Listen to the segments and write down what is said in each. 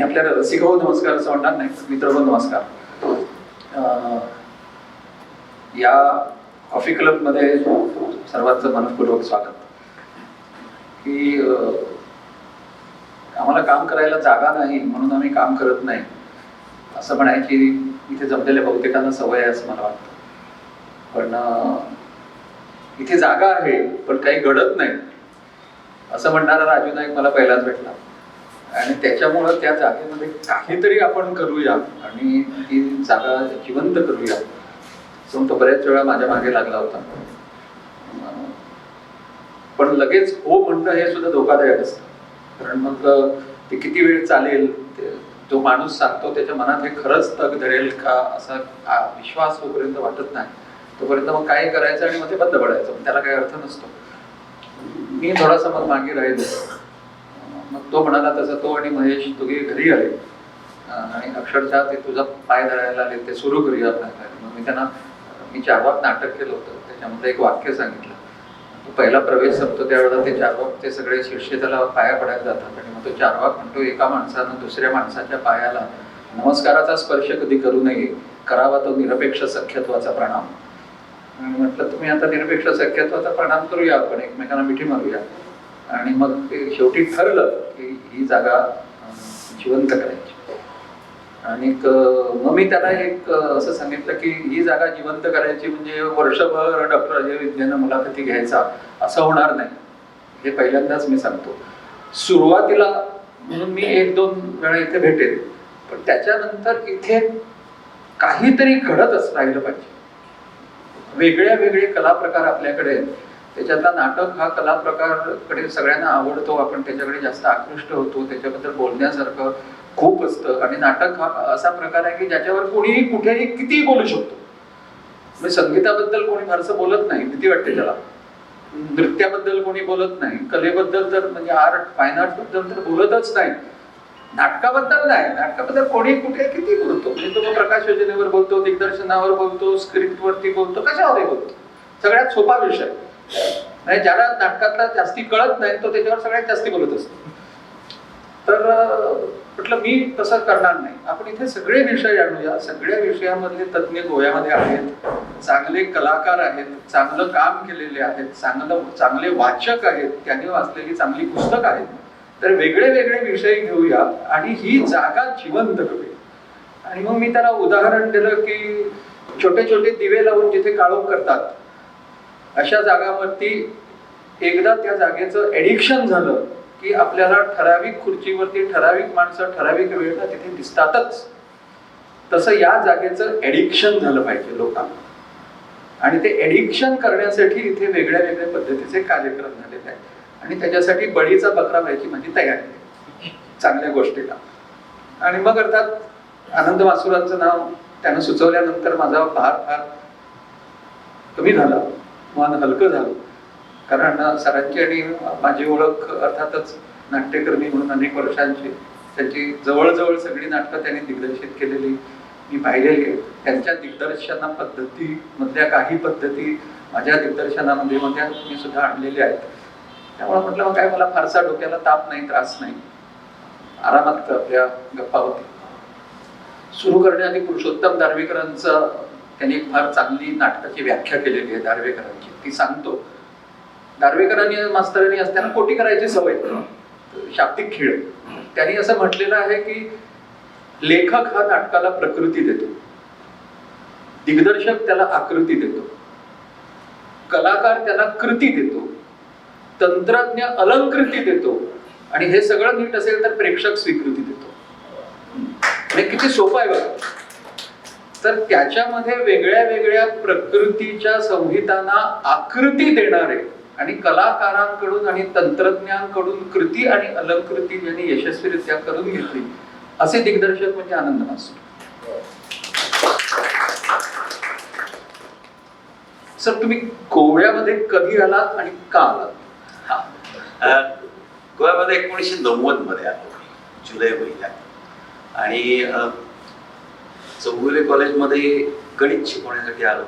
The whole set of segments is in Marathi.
आपल्या रसिक हो नमस्कार असं म्हणणार नाही, मित्र हो नमस्कार. या कॉफी क्लबमध्ये सर्वांचं मनपूर्वक स्वागत. की आम्हाला काम करायला जागा नाही म्हणून आम्ही काम करत नाही असं म्हणायची इथे जमलेल्या बहुतेकांना सवय आहे असं मला वाटतं. पण इथे जागा आहे पण काही घडत नाही असं म्हणणारा राजू नाईक मला पहिलाच भेटला आणि त्याच्यामुळं त्या जागेमध्ये काहीतरी आपण करूया आणि ती जागा जिवंत करूया असं तो बऱ्याच वेळा माझ्या मागे लागला होता. पण लगेच हो म्हणणं हे सुद्धा धोकादायक असतं, कारण मग ते किती वेळ चालेल, जो माणूस सांगतो त्याच्या मनात हे खरंच तग धरेल का असा विश्वास होईपर्यंत वाटत नाही. तोपर्यंत मग काय करायचं आणि मग ते बंद पडायचं, त्याला काही अर्थ नसतो. मी थोडासा मग मागे राहिलो. मग तो म्हणाला तसं तो आणि महेश दोघे घरी आले आणि अक्षरशः ते तुझा पाय धरायला आले, ते सुरू करूया. मग मी त्यांना 4 वाक नाटक केलं होतं, त्याच्यामध्ये एक वाक्य सांगितलं. तो पहिला प्रवेश संपतो त्यावेळेला ते 4 वाक ते सगळे शिष्य त्याला पाया पडायला जातात आणि मग तो 4 वाक म्हणतो, एका माणसानं दुसऱ्या माणसाच्या पायाला नमस्काराचा स्पर्श कधी करू नये, करावा तो निरपेक्ष सख्यत्वाचा प्रणाम. आणि म्हटलं तुम्ही आता निरपेक्ष सख्यत्वाचा प्रणाम करूया, आपण एकमेकांना मिठी मारूया. आणि मग ते शेवटी ठरलं की ही जागा जिवंत करायची. आणि मग मी त्याला एक असं सांगितलं की ही जागा जिवंत करायची म्हणजे वर्षभर डॉक्टर अजय विद्येनं मुलाखती घ्यायचा असं होणार नाही, हे पहिल्यांदाच मी सांगतो. सुरुवातीला म्हणून मी 1-2 वेळा इथे भेटेल, पण त्याच्यानंतर इथे काहीतरी घडतच राहिलं पाहिजे. वेगळ्या वेगळे कला प्रकार आपल्याकडे आहेत, त्याच्यातला नाटक हा कला प्रकारकडे सगळ्यांना आवडतो, आपण त्याच्याकडे जास्त आकृष्ट होतो, त्याच्याबद्दल बोलण्यासारखं खूप असतं. आणि नाटक हा असा प्रकार आहे की ज्याच्यावर कोणीही कुठेही कितीही बोलू शकतो. म्हणजे संगीताबद्दल कोणी फारसं बोलत नाही, भीती वाटते त्याला. नृत्याबद्दल कोणी बोलत नाही, कलेबद्दल तर म्हणजे आर्ट फाईन आर्ट बद्दल तर बोलतच नाही. नाटकाबद्दल नाही, नाटकाबद्दल कोणी कुठे किती बोलतो. म्हणजे तो प्रकाश योजनेवर बोलतो, दिग्दर्शनावर बोलतो, स्क्रिप्टवरती बोलतो, कशावरही बोलतो. सगळ्यात सोपा विषय नाही, ज्याला नाटकातला जास्ती कळत नाही तो त्याच्यावर सगळ्यात जास्ती बोलत असतो. तर म्हटलं मी तसं करणार नाही, आपण इथे सगळे विषय आणूया. सगळ्या विषयामधले तज्ज्ञ गोव्यामध्ये आहेत, चांगले कलाकार आहेत, चांगलं काम केलेले आहेत, चांगले वाचक आहेत, त्यांनी वाचलेली चांगली पुस्तक आहेत. तर वेगळे वेगळे विषय घेऊया आणि ही जागा जिवंत करूया. आणि मग मी त्याला उदाहरण दिलं की छोटे छोटे दिवे लावून जिथे काळोख करतात अशा जागांवरती एकदा त्या जागेचं एडिक्शन झालं की आपल्याला ठराविक खुर्चीवरती ठराविक माणसं ठराविक वेळेला तिथे दिसतातच. तसं या जागेचं एडिक्शन झालं पाहिजे लोकांना. आणि ते एडिक्शन करण्यासाठी इथे वेगळ्या वेगळ्या पद्धतीचे कार्यक्रम झालेले आहेत आणि त्याच्यासाठी बळीचा बकरा व्हायची माझी तयारी आहे चांगल्या गोष्टीला. आणि मग अर्थात आनंद मासुरांचं नाव त्यानं सुचवल्यानंतर माझा भार फार कमी झाला, मन हलकं झालं. कारण सरांची आणि माझी ओळख अर्थातच नाट्यकर्मी म्हणून अनेक वर्षांची, त्याची जवळजवळ सगळी नाटकं त्यांनी दिग्दर्शित केलेली मी पाहिलेली आहे. त्यांच्या दिग्दर्शना पद्धतीमधल्या काही पद्धती माझ्या दिग्दर्शनामध्ये मी सुद्धा आणलेल्या आहेत. त्यामुळे म्हटलं काय मला फारसा डोक्याला ताप नाही, त्रास नाही, आरामात आपल्या गप्पा होती. सुरू करण्याआधी पुरुषोत्तम दारव्हेकरांचं त्यांनी एक फार चांगली नाटकाची व्याख्या केलेली आहे दारव्हेकरांची, ती सांगतो. दारव्हेकरांनी मास्तरांनी असताना कोटी करायची सवय, शाब्दिक खेळ. त्यांनी असं म्हटलेलं आहे की लेखक हा नाटकाला प्रकृती देतो, दिग्दर्शक त्याला आकृती देतो, कलाकार त्याला कृती देतो, तंत्रज्ञ अलंकृती देतो आणि हे सगळं नीट असेल तर प्रेक्षक स्वीकृती देतो. म्हणजे किती सोपं आहे बघा. तर त्याच्यामध्ये वेगळ्या वेगळ्या प्रकृतीच्या संहितांना आकृती देणारे आणि कलाकारांकडून आणि तंत्रज्ञांकडून कृती आणि अलंकृती ज्यांनी यशस्वीरित्या करून घेतली असे दिग्दर्शक म्हणजे आनंद मासुर. सर तुम्ही गोव्यामध्ये कधी आलात आणि का आलात? गोव्यामध्ये 1990 मध्ये आलो, जुलै महिन्यात. आणि चौगुले कॉलेजमध्ये गणित शिकवण्यासाठी आलो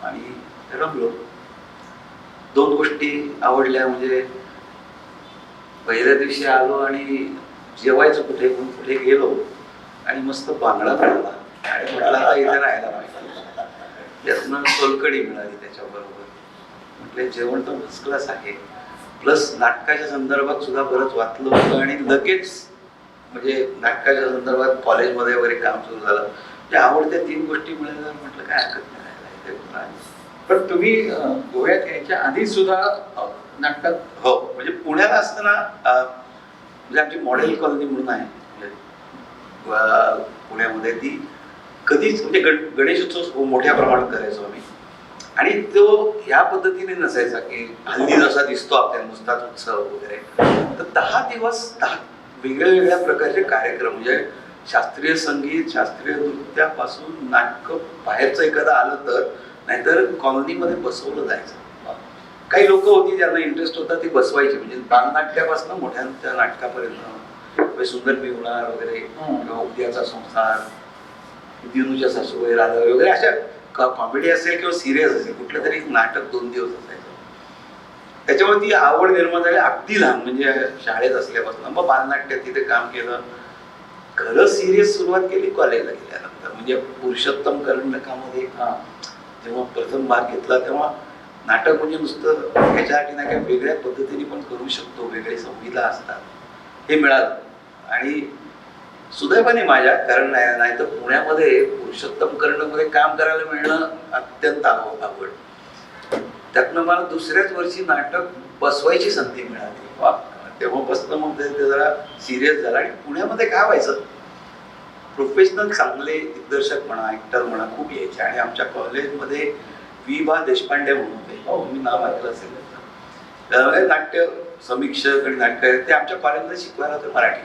आणि रमलो. 2 गोष्टी आवडल्या. म्हणजे पहिल्या दिवशी आलो आणि जेवायचं कुठे म्हणून कुठे गेलो आणि मस्त बांगडा मिळाला आणि म्हटलं आता इथे राहायला पाहिजे. त्यातनं सोलकढी मिळाली त्याच्याबरोबर. म्हटलं जेवण तर फर्स्ट क्लास आहे. प्लस नाटकाच्या संदर्भात सुद्धा बरंच वाचलं होतं आणि लगेच म्हणजे नाटकाच्या संदर्भात कॉलेजमध्ये वगैरे काम सुरू झालं. त्या आवडत्या 3 गोष्टी मिळाल्या. म्हटलं काय हरकत नाही. पण तुम्ही गोव्यात यायच्या आधी सुद्धा नाटकात? हो, म्हणजे पुण्याला असताना म्हणजे आमची मॉडेल कॉलनी म्हणून आहे पुण्यामध्ये, ती कधीच म्हणजे गणेशोत्सव मोठ्या प्रमाणात करायचो आम्ही. आणि तो ह्या पद्धतीने नसायचा की हल्ली जसा दिसतो आपल्या नुसताच उत्सव वगैरे. तर 10 दिवस 10 वेगळ्या वेगळ्या प्रकारचे कार्यक्रम, म्हणजे शास्त्रीय संगीत, शास्त्रीय नृत्यापासून नाटक बाहेरचं एखादं आलं तर, नाहीतर कॉलनीमध्ये बसवलं जायचं. काही लोक होती ज्यांना इंटरेस्ट होता ती बसवायची, म्हणजे बालनाट्यापासून मोठ्या नाटकापर्यंत, सुंदर पिवणार वगैरे किंवा उद्याचा संसार, दिनूच्या सासूबाई राधा वगैरे, अशा कॉमेडी असेल किंवा सिरियस असेल कुठलं तरी नाटक 2 दिवस असायचं. त्याच्यामुळे ती आवड निर्माण झाली अगदी लहान, म्हणजे शाळेत असल्यापासून. मग बालनाट्यात तिथे काम केलं. खरं सिरियस सुरुवात केली कॉलेजला गेल्यानंतर, म्हणजे पुरुषोत्तम कर्णकामध्ये जेव्हा प्रथम भाग घेतला तेव्हा नाटक म्हणजे नुसतं ह्याच्यासाठी नाही, काय वेगळ्या पद्धतीने पण करू शकतो, वेगळे संविधा असतात, हे मिळालं. आणि सुदैवाने माझ्या, कारण नाही तर पुण्यामध्ये पुरुषोत्तम कर्णमध्ये काम करायला मिळणं अत्यंत आवड. त्यातनं मला दुसऱ्याच वर्षी नाटक बसवायची संधी मिळाली. तेव्हापासून मग ते जरा सिरियस झालं. आणि पुण्यामध्ये काय व्हायचं, प्रोफेशनल चांगले दिग्दर्शक म्हणा, ऍक्टर म्हणा खूप यायचे. आणि आमच्या कॉलेजमध्ये वि. देशपांडे म्हणून होते, तुम्ही नाव ऐकलं असेल, नाट्य समीक्षक आणि नाटक, ते आमच्या कॉलेजमध्ये शिकवायला होते मराठी.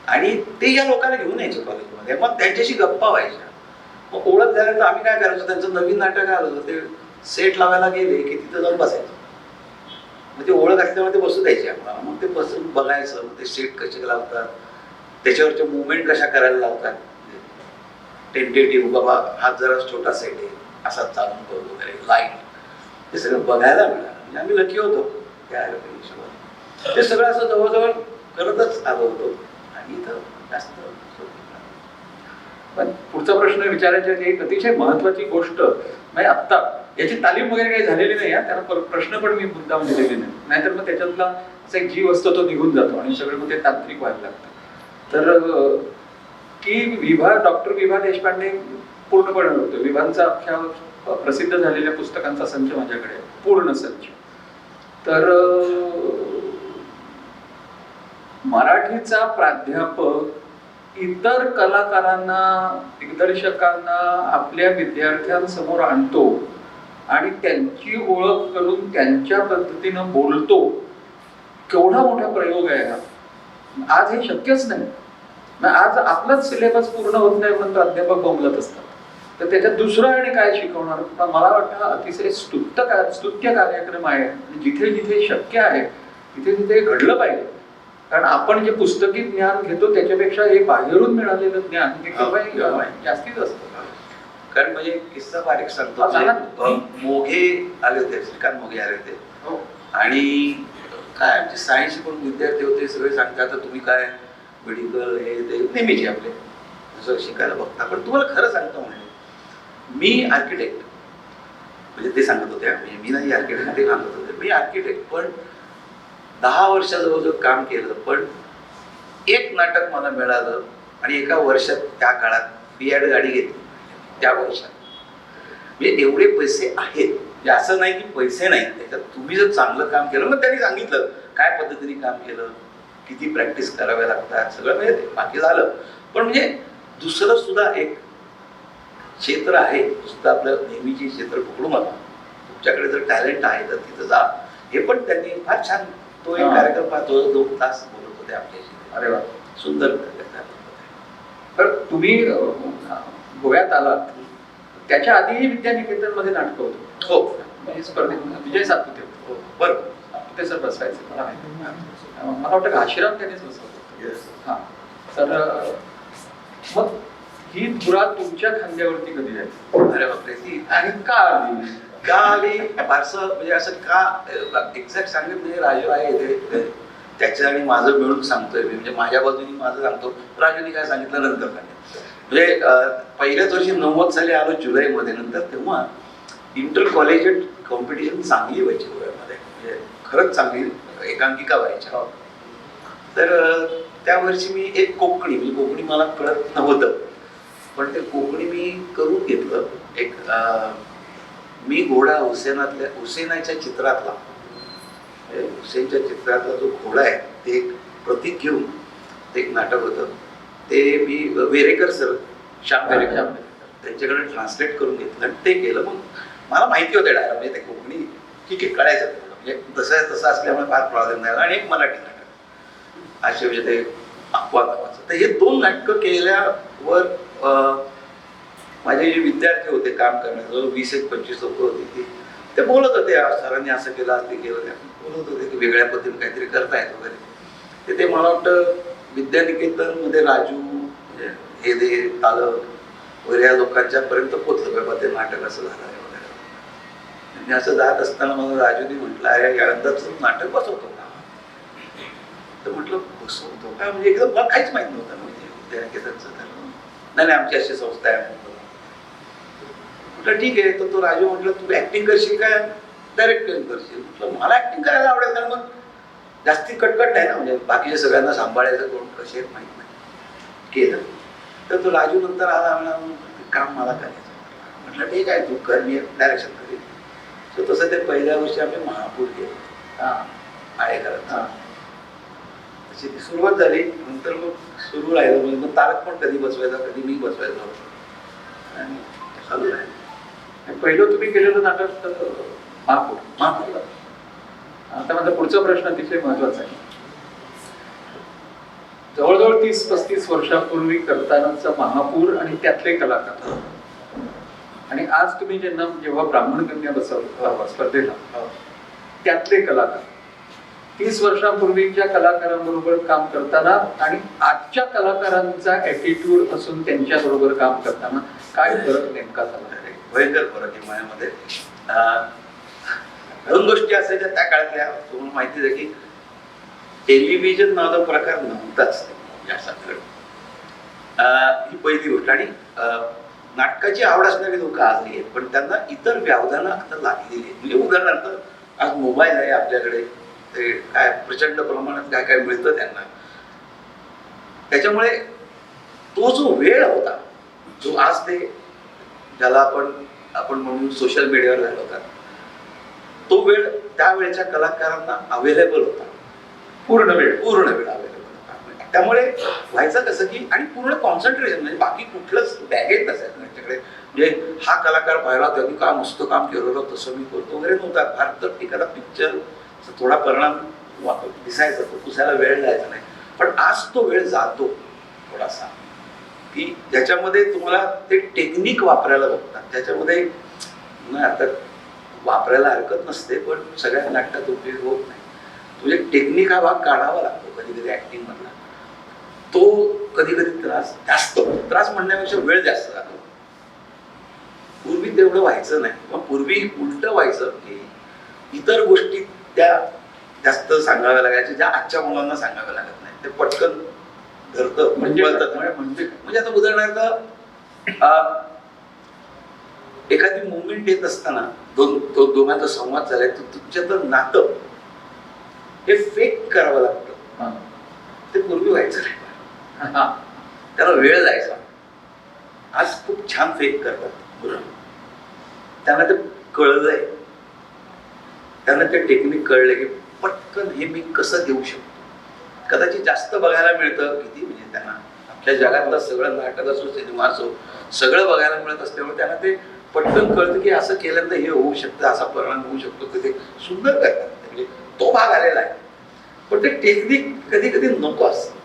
आणि ते या लोकांना घेऊन यायचे कॉलेजमध्ये, मग त्यांच्याशी गप्पा व्हायच्या. मग ओळख झाल्यानंतर आम्ही काय करायचो, त्यांचं नवीन नाटक आलं होतं ते सेट लावायला गेले की तिथं जाऊन बसायचं. मग ते ओळख असल्यामुळे ते बसू द्यायचे आम्हाला. मग ते बसून बघायचं, मग ते सेट कसे लावतात, त्याच्यावरच्या मुवमेंट कशा करायला लावतात, टेंटेटिव्ह, बाबा हा जरा छोटा सेट आहे असा चालून करू वगैरे, लाईट, हे सगळं बघायला मिळालं. म्हणजे आम्ही लकी होतो त्या हिशोबाने. ते सगळं असं जवळजवळ करतच आलो होतो. आणि इथं जास्त. पण पुढचा प्रश्न विचारायचा आहे, एक अतिशय महत्वाची गोष्ट म्हणजे आत्ता याची तालीम वगैरे काही झालेली नाही, त्याला प्रश्न पण मी मुद्दाम दिलेले नाही, नाहीतर मग त्याच्यातला असा एक जीव असतो तो निघून जातो आणि सगळं मग ते तांत्रिक व्हायला लागतं. तर की डॉक्टर विभा देशपांडे पूर्णपणे होतं. विभांचा अख्ख्या प्रसिद्ध झालेल्या पुस्तकांचा संच माझ्याकडे आहे, पूर्ण संच. तर मराठीचा प्राध्यापक इतर कलाकारांना, दिग्दर्शकांना आपल्या विद्यार्थ्यांसमोर आणतो आणि त्यांची ओळख करून त्यांच्या पद्धतीनं बोलतो. केवढा मोठा प्रयोग आहे हा. आज हे शक्यच नाही. आज आपलाच सिलेबस पूर्ण होत नाही म्हणून प्राध्यापक बोंबलत असतात. तर त्याच्यात दुसरं आणि काय शिकवणार. पण मला वाटतं अतिशय स्तुत्य कार्यक्रम आहे. जिथे जिथे शक्य आहे तिथे तिथे घडलं पाहिजे. कारण आपण जे पुस्तकी ज्ञान घेतो त्याच्यापेक्षा हे बाहेरून मिळालेलं ज्ञान हे केव्हा जास्तीच असतं. कारण म्हणजे किस्सा बारीक सांगतो. मोघे आले होते, श्रीकांत मोघे आले होते. आणि काय आमचे सायन्स शिकून विद्यार्थी होते, सगळे सांगतात आता तुम्ही काय मेडिकल हे ते नेहमीचे आपले असं शिकायला बघता. पण तुम्हाला खरं सांगतो म्हणजे मी आर्किटेक्ट, म्हणजे ते सांगत होते, मी नाही आर्किटेक्ट, ते सांगत होते मी आर्किटेक्ट. पण 10 वर्षाजवळ काम केलं, पण एक नाटक मला मिळालं आणि एका वर्षात त्या काळात फियाट गाडी घेतली त्या वर्षात. म्हणजे एवढे पैसे आहेत, म्हणजे असं नाही की पैसे नाही त्याच्यात. तुम्ही जर चांगलं काम केलं, मग त्यांनी सांगितलं काय पद्धतीने काम केलं, किती प्रॅक्टिस कराव्या लागतात, सगळं म्हणजे बाकी झालं. पण म्हणजे दुसरं सुद्धा एक क्षेत्र आहे, सुद्धा आपलं नेहमीची क्षेत्र पकडू नका. तुमच्याकडे जर टॅलेंट आहे तर तिथं जा. हे पण त्यांनी फार छान तो एक कार्यक्रम पाहतो, 2 तास बोलत होते आपल्याशी. अरे वा, सुंदर. तर तुम्ही गोव्यात आलात त्याच्या आधीही विद्यानिकेतन मध्ये नाटक होतं. हो, स्पर्धेत विजय सातपुते. हो, बरं. सातपुते सर बसवायचे, मला माहिती. मला वाटतं घाशीराम त्यांनीच बसवलं. हा, तर मग ही धुरा तुमच्या खांद्यावरती कधी आली? अरे बापरे, ती आणि का आली? फारसं म्हणजे असं का एक्झॅक्ट सांगितलं म्हणजे राजू आहे इथे, त्याचं आणि माझं मिळून सांगतोय मी, म्हणजे माझ्या बाजूनी माझं सांगतो, राजूने काय सांगितलं नंतर सांगितलं. म्हणजे पहिल्याच वर्षी 90 साली आलो जुलैमध्ये, नंतर तेव्हा इंटर कॉलेजिएट कॉम्पिटिशन चांगली व्हायची गोव्यामध्ये, म्हणजे खरंच चांगली एकांकिका व्हायच्या. तर त्या वर्षी मी एक कोकणी, म्हणजे कोकणी मला कळत नव्हतं, पण ते कोकणी मी करून घेतलं. एक मी घोडा हुसेनाच्या चित्रातला, हुसेनच्या चित्रातला जो घोडा आहे ते एक प्रतीक घेऊन ते एक नाटक होतं. ते मी वेरेकर सर, श्याम वेरेकर त्यांच्याकडे ट्रान्सलेट करून घेतलं आणि ते केलं. मग मला माहिती होतं डायरेक्ट, म्हणजे ते कोकणी ठीक आहे कळायचं, म्हणजे तसं असल्यामुळे फार प्रॉब्लेम नाही. आणि एक मराठी नाटक असे, म्हणजे ते अफवा नावाचं. तर हे 2 नाटकं केल्यावर माझे जे विद्यार्थी होते काम करण्याचं, 20-25 लोक होती, ते बोलत होते सरांनी असं केलं, आज ते केलं, ते बोलत होते की वेगळ्या पद्धतीने काहीतरी करतायत वगैरे. ते मला वाटतं विद्यानिकेतनमध्ये राजू, म्हणजे हे दे तालक वगैरे या लोकांच्या पर्यंत पोचलं बाबा ते नाटक असं झालं आहे वगैरे. मी असं जात असताना मला राजूने म्हटलं, अरे यानंतरचं नाटक बसवतो का? तर म्हटलं बसवतो काय, म्हणजे एकदम मला काहीच माहित नव्हतं म्हणजे विद्यानिकेतनचं. नाही आमची अशी संस्था आहे. म्हटलं ठीक आहे. तर तो राजू म्हटलं तू ऍक्टिंग करशील काय डायरेक्टिंग करशील? म्हटलं मला ऍक्टिंग करायला आवडेल, कारण मग जास्ती कटकट नाही ना, म्हणजे बाकीच्या सगळ्यांना सांभाळायचं कोण कसे माहित नाही. केलं. तर तो राजू नंतर आला, काम मला करायचं. म्हटलं ठीक आहे तू कर, मी डायरेक्शन करेल. तर तसं ते पहिल्या वर्षी आम्ही महापूर केलं आहे करत. अशी ती सुरुवात झाली. नंतर मग सुरू राहिलं, म्हणजे मग तारक पण कधी बसवायचा, कधी मी बसवायचो आणि चालू राहिलं. पहिलं तुम्ही केलेलं नाटक महापूर. आता माझा पुढचा प्रश्न अतिशय महत्वाचा आहे. जवळजवळ 30-35 वर्षापूर्वी करतानाचा महापूर आणि त्यातले कलाकार, आणि आज तुम्ही जेव्हा ब्राह्मण कन्या बसवलं स्पर्धेला, त्यातले कलाकार, 30 वर्षांपूर्वीच्या कलाकारांबरोबर काम करताना आणि आजच्या कलाकारांचा ॲटिट्यूड असून त्यांच्या बरोबर काम करताना काय फरक नेमका झाला? भयंकर फरक आहे माझ्यामध्ये. 2 गोष्टी असायच्या त्या काळातल्या. तुम्हाला माहितीच आहे की टेलिव्हिजन नावाचा प्रकार नव्हताच ही पहिली गोष्ट. आणि नाटकाची आवड असणारी लोक आजही आहेत, पण त्यांना इतर व्यावधानं आता लागलेली आहेत. म्हणजे उदाहरणार्थ आज मोबाईल आहे आपल्याकडे, ते काय प्रचंड प्रमाणात काय काय मिळतं त्यांना. त्याच्यामुळे तो जो वेळ होता, जो आज ते ज्याला आपण म्हणून सोशल मीडियावर घालवतात, तो वेळ त्यावेळेच्या कलाकारांना अवेलेबल होता. पूर्ण वेळ अवेलेबल होता. त्यामुळे व्हायचं कसं की, आणि पूर्ण कॉन्सन्ट्रेशन, म्हणजे बाकी कुठलंच बॅगेज नसायचं त्यांच्याकडे. म्हणजे हा कलाकार पाहिला होता की का मस्त काम केलं, तसं मी करतो वगैरे नव्हता. फार तर एखादा पिक्चर थोडा परिणाम दिसायचा, तो पुसायला वेळ जायचा नाही. पण आज तो वेळ जातो थोडासा, की ज्याच्यामध्ये तुम्हाला ते टेक्निक वापरायला बघतात. त्याच्यामध्ये आता वापरायला हरकत नसते, पण सगळ्या नाटकात उपयोग होत नाही. म्हणजे टेक्निक हा भाग काढावा लागतो कधी कधी ऍक्टिंग मधला. तो कधी कधी त्रास म्हणण्यापेक्षा वेळ जास्त जातो. पूर्वी तेवढं व्हायचं नाही. मग पूर्वी उलट व्हायचं की इतर गोष्टी त्या जास्त सांगाव्या लागायच्या, ज्या आजच्या मुलांना सांगाव्या लागत नाही. ते पटकन धरतं म्हणजे आता उदाहरणार्थ एखादी मुवमेंट येत असताना दोघांचा संवाद झालाय, तर तुमच्यातलं नातं हे फेक करावं लागतं. ते पूर्वी व्हायचं नाही, त्याला वेळ जायचा. आज खूप छान फेक करतात. त्यांना ते कळलंय, त्यांना ते टेक्निक कळलंय की पटकन हे मी कसं देऊ शकतो. कदाचित जास्त बघायला मिळतं किती, म्हणजे त्यांना आपल्या जगातलं सगळं नाटक असो, सिनेमा असो, सगळं बघायला मिळत असल्यामुळे त्यांना ते पटकन कळतं की असं केल्यानंतर हे होऊ शकतं, असा परिणाम होऊ शकतो. तर ते सुंदर करतात, म्हणजे तो भाग आलेला आहे. पण ते टेक्निक कधी कधी नको असतं,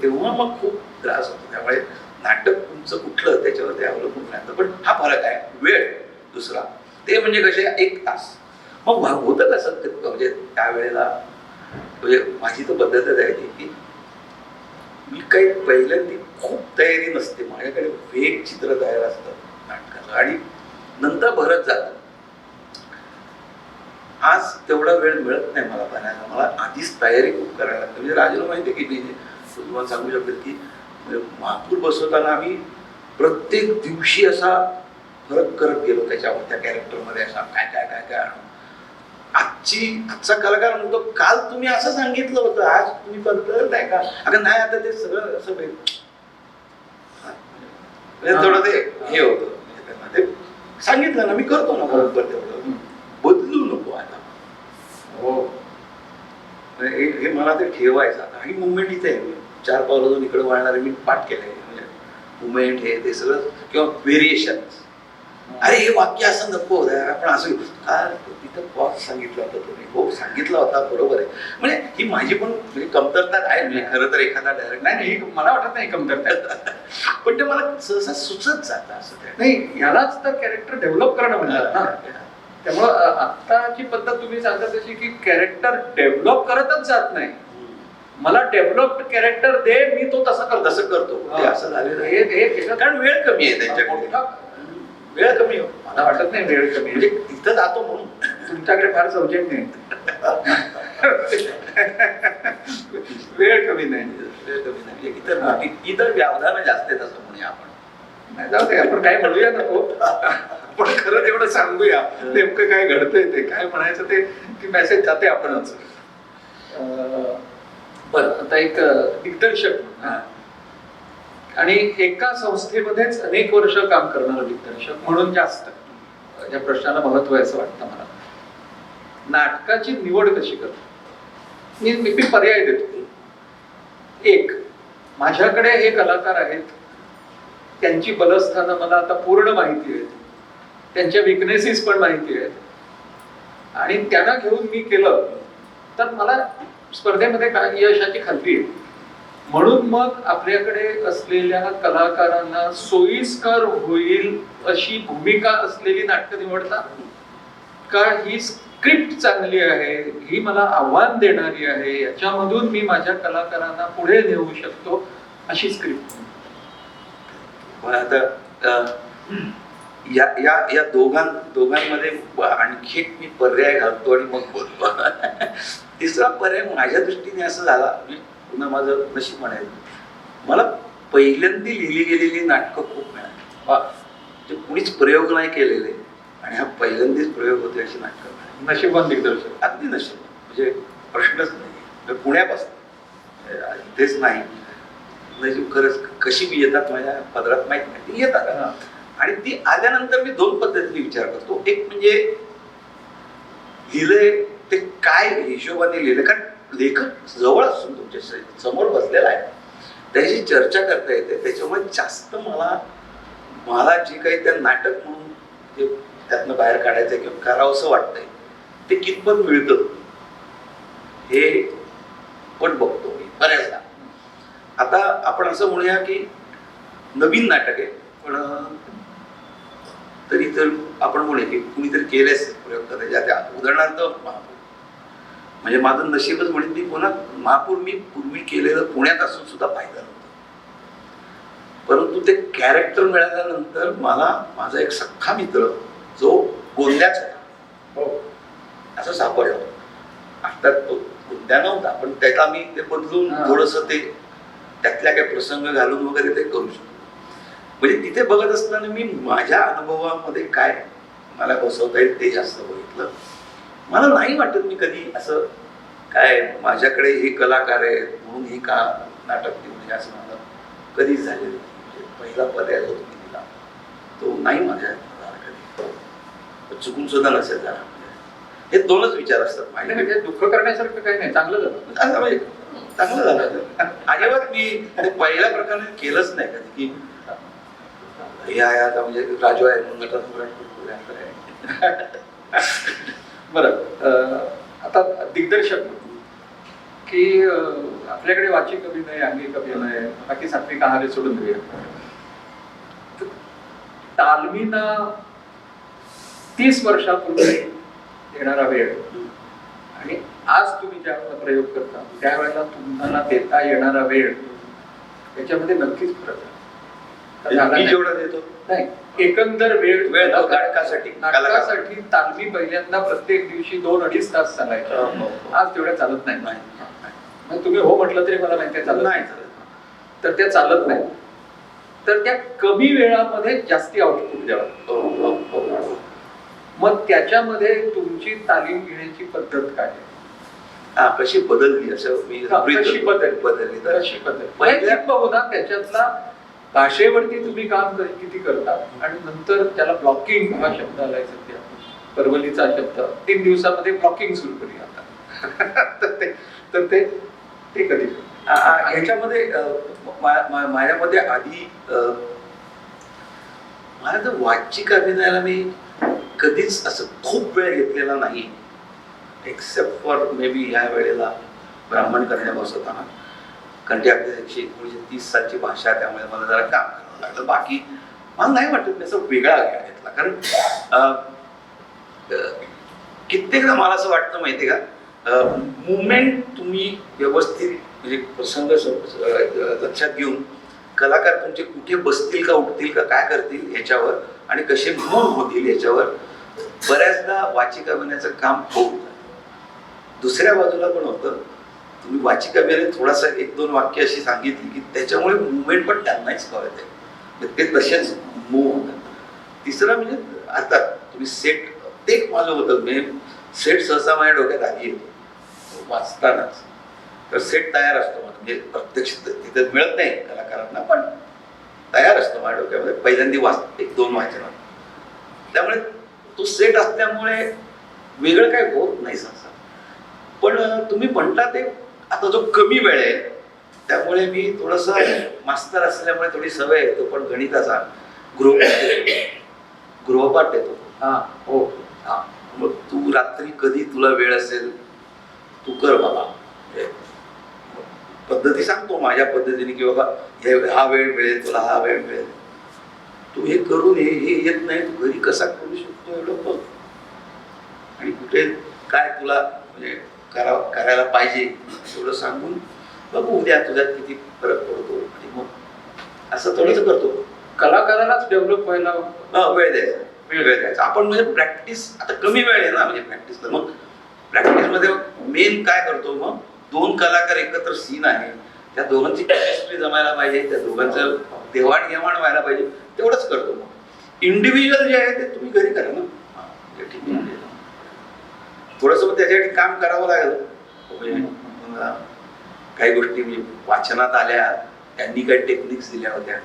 तेव्हा मग खूप त्रास होतो. त्यामुळे नाटक तुमचं कुठलं त्याच्यावर ते अवलंबून राहतं. पण हा फरक आहे. वेळ दुसरा ते म्हणजे कसे 1 तास. मग होतं कसं, म्हणजे त्यावेळेला म्हणजे माझी तर पद्धतच आहे की मी काही पहिल्यांदा खूप तयारी नसते. माझ्याकडे वेग चित्र तयार असतं नाटकाचं, आणि नंतर भरत जातं. आज तेवढा वेळ मिळत नाही मला बनायला. मला आधीच तयारी खूप करायला लागते. म्हणजे राजूला माहिती आहे की मी तुम्हाला सांगू शकतो की महापूर बसवताना आम्ही प्रत्येक दिवशी असा फरक करत गेलो त्याच्यावर, त्या कॅरेक्टरमध्ये असा काय काय काय काय आणून. आजचा कलाकार म्हणतो काल तुम्ही असं सांगितलं होतं, आज तुम्ही बदलताय का? अगं नाही, आता ते सगळं असं थोडं ते हे होतं. म्हणजे त्यांना ते सांगितलं ना, मी करतो ना बरोबर तेवढं, बदलू नको आता. हो, हे मला ते ठेवायचं आता. आणि मुवमेंट इथे आहे, 4 पावलं दोन इकडे वाळणारे मी पाठ केलंय. म्हणजे मुवमेंट हे ते सगळं किंवा व्हेरिएशन. अरे हे वाक्य असं नको होतं, आपण असं तिथं पॉज सांगितलं होतं तुम्ही. हो सांगितलं होता, बरोबर आहे. म्हणजे ही माझी पण म्हणजे कमतरता आहे. म्हणजे खरं तर एखादा डायरेक्ट नाही मला वाटत नाही कमतरता, पण ते मला सहसा सुचत जातं असं. नाही, ह्यालाच तर कॅरेक्टर डेव्हलप करणं म्हणतात ना. त्यामुळं आत्ताची पद्धत तुम्ही सांगता तशी की कॅरेक्टर डेव्हलप करतच जात नाही. मला डेव्हलप्ड कॅरेक्टर दे, मी तो तसं करतो. ते असं झालेलं आहे. कारण वेळ कमी आहे त्यांच्याकडे. वेळ कमी हो. मला वाटत नाही वेळ कमी. म्हणजे तिथं जातो म्हणून तुमच्याकडे फार सौजन्य आहे. वेळ कमी नाही. इतर व्यवधानं जास्त आहेत असं म्हणूया आपण. नाही, जाऊ दे, आपण काय म्हणूया नको. आपण खरं तेवढं सांगूया नेमकं काय घडतंय, ते काय म्हणायचं ते ती मेसेज जाते आपणच. बरं, आता एक दिग्दर्शक आणि एका संस्थेमध्येच अनेक वर्ष काम करणारा दिग्दर्शक म्हणून जास्त या प्रश्नाला महत्व आहे असं वाटतं मला. नाटकाची निवड कशी करतो? मी पर्याय देतो. एक, माझ्याकडे हे कलाकार आहेत, त्यांची बलस्थानं मला आता पूर्ण माहिती आहेत, त्यांच्या विकनेसेस पण माहिती आहेत, आणि त्यांना घेऊन मी केलं तर मला स्पर्धेमध्ये काय यशाची खात्री आहे. म्हणून मग आपल्याकडे असलेल्या कलाकारांना सोयीस्कर होईल अशी भूमिका असलेली नाटकं निवडता का ही स्क्रिप्ट चांगली आहे, ही मला आव्हान देणारी आहे, याच्यामधून मी माझ्या कलाकारांना पुढे नेऊ शकतो अशी स्क्रिप्ट? आता या दोघांमध्ये आणखी मी पर्याय घालतो आणि मग बोलतो. तिसरा पर्याय माझ्या दृष्टीने असं झाला, पुन्हा माझं नशीब म्हणायचं, मला पहिल्यांदा लिहिली गेलेली नाटकं खूप मिळाली. कुणीच प्रयोग नाही केलेले आणि हा पहिल्यांदाच प्रयोग होते अशी नाटकं मिळाली. नशिबान दिग्दर्शक, अगदी नशीब. म्हणजे प्रश्नच नाही. पुण्यापासून इथेच नाही, नशीब खरंच कशी बी येतात माझ्या पदरात माहीत नाही, ती येतात. आणि ती आल्यानंतर मी 2 पद्धतीने विचार करतो. एक म्हणजे लिहिलंय ते काय हिशोबाने लिहिलं, कारण लेखक जवळ असून तुमच्या समोर बसलेला आहे, त्याची चर्चा करता येते. त्याच्यामुळे जास्त मला जे काही त्या नाटक म्हणून जे त्यातनं बाहेर काढायचं किंवा करावंसं वाटतंय ते कितपत मिळतं हे पण बघतो मी बऱ्याचदा. आता आपण असं म्हणूया की नवीन नाटक आहे, पण तरी तर आपण म्हणूया की कुणीतरी केलेच प्रयोग करायचे. त्या उदाहरणार्थ महापूर, म्हणजे माझं नशीबच म्हणेन मी पुन्हा महापूर मी पूर्वी केलेलं पुण्यात असून सुद्धा पाहिलं नव्हतं. परंतु ते कॅरेक्टर मिळाल्यानंतर मला माझा एक सख्खा मित्र जो गोंद्याचा होता असं सापडलं. आता तो गोंद्या नव्हता, पण त्याला मी ते बदलून थोडंसं ते त्यातल्या काही प्रसंग घालून वगैरे ते करू शकतो. म्हणजे तिथे बघत असताना मी माझ्या अनुभवामध्ये काय मला बसवता येईल ते जास्त बघितलं. मला नाही वाटत मी कधी असं काय माझ्याकडे हे कलाकार आहे म्हणून हे का नाटक देऊ म्हणजे असं मला कधीच झालेलं नाही. म्हणजे पहिला पर्याय जो तुम्ही दिला तो नाही माझ्या कधी चुकून सुद्धा नसेल झाला. हे 2च विचार असतात माझे. म्हणजे दुःख करण्यासारखं काही नाही, चांगलं झालं. म्हणजे चांगलं झालं. अजिबात मी ते पहिल्या प्रकारे केलंच नाही कधी की हे आहे आता म्हणजे राजू आहे म्हणून बरं. आता दिग्दर्शक की आपल्याकडे वाचिक अभिनय, अंगिक अभिनय, बाकी सात्विक आहार सोडून देऊया. तालमीनं 30 वर्षापूर्वी येणारा वेळ आणि आज तुम्ही ज्या प्रयोग करता त्यावेळेला तुम्हाला देता येणारा वेळ याच्यामध्ये नक्कीच फरक आहे. झाला मी नाही. जेवढा देतो नाही, एकंदर वेळ वेळ तो नाटकासाठी नाटकासाठी तालमी पहिल्यांदा प्रत्येक दिवशी 2-2.5 तास चालायच्या. आज तेवढ्या चालत नाही. मग तुम्ही हो म्हटलं तरी मला माहिती आहे चालत नाही चालत, तर त्या चालत नाही. तर त्या कमी वेळामध्ये जास्ती आउटपुट द्यावं. मग त्याच्यामध्ये तुमची तालीम घेण्याची पद्धत काय आहे? कशी बदलली असं मी कशी बदलली पहिल्या होता त्याच्यातला भाषेवरती तुम्ही काम किती करता आणि नंतर त्याला ब्लॉकिंग हा शब्द आलाय सध्या, परवलीचा शब्द 3 दिवसामध्ये ब्लॉकिंग सुरू करूया आता. तर ते कधी ह्याच्यामध्ये माझ्यामध्ये आधी मला तर वाचिक अभिनयाला मी कधीच असं खूप वेळ घेतलेला नाही, एक्सेप्ट फॉर मे बी या वेळेला ब्राह्मण कन्या बसवताना, कारण की आपल्या 1930 सालची भाषा, त्यामुळे मला जरा काम करावं लागलं. बाकी मला नाही वाटत मी असं वेगळा वेळ घेतला, कारण कित्येकदा मला असं वाटतं माहितीये का, मुवमेंट तुम्ही व्यवस्थित म्हणजे प्रसंग लक्षात घेऊन कलाकार तुमचे कुठे बसतील का उठतील का काय करतील याच्यावर आणि कसे मूव्ह होतील याच्यावर बऱ्याचदा वाचिक अभिनयाचं काम होत. दुसऱ्या बाजूला पण होतं, तुम्ही वाचिक अभिनय थोडासा 1-2 वाक्य अशी सांगितली की त्याच्यामुळे मुवमेंट पण त्यांनाच कळते, ते तसेच मूव्ह होतात. तिसरं म्हणजे आता तुम्ही सेट, ते एक माझं होतं, म्हणजे सेट सहसा माझ्या डोक्यात आली येतो वाचतानाच. तर सेट तयार असतो, म्हणजे प्रत्यक्ष तिथे मिळत नाही कलाकारांना, पण तयार असतो माझ्या डोक्यामध्ये पहिल्यांदा 1-2 वाचनात. त्यामुळे तो सेट असल्यामुळे वेगळं काय होत नाही सहसा. पण तुम्ही म्हणता ते आता जो कमी वेळ आहे त्यामुळे मी थोडंसं मास्तर असल्यामुळे थोडी सवय येतो, पण गणिताचा गृहपाठ देतो. हो, मग तू रात्री कधी तुला वेळ असेल तू कर बाबा, पद्धती सांगतो माझ्या पद्धतीने की बाबा हा वेळ मिळेल तुला, हा वेळ मिळेल, तू हे करून हे येत नाही, तू घरी कसा करू शकतो एवढं बघ, आणि कुठे काय तुला म्हणजे करायला पाहिजे एवढं सांगून बघू उद्या तुझ्यात किती फरक पडतो, आणि मग असं थोडंसं करतो. कलाकारालाच डेव्हलप व्हायला वेळ द्यायचा. आपण म्हणजे प्रॅक्टिस आता कमी वेळ आहे ना, म्हणजे प्रॅक्टिसला मग प्रॅक्टिसमध्ये मेन काय करतो, मग 2 कलाकार एकत्र सीन आहे, त्या दोघांची केमिस्ट्री जमायला पाहिजे, त्या दोघांचं देवाणघेवाण व्हायला पाहिजे, तेवढंच करतो. मग इंडिव्हिज्युअल जे आहे ते तुम्ही घरी करा ना, ठीक आहे. थोडंसं त्याच्यासाठी काम करावं लागेल, म्हणजे काही गोष्टी म्हणजे वाचनात आल्या, त्यांनी काही टेक्निक्स दिल्या होत्या,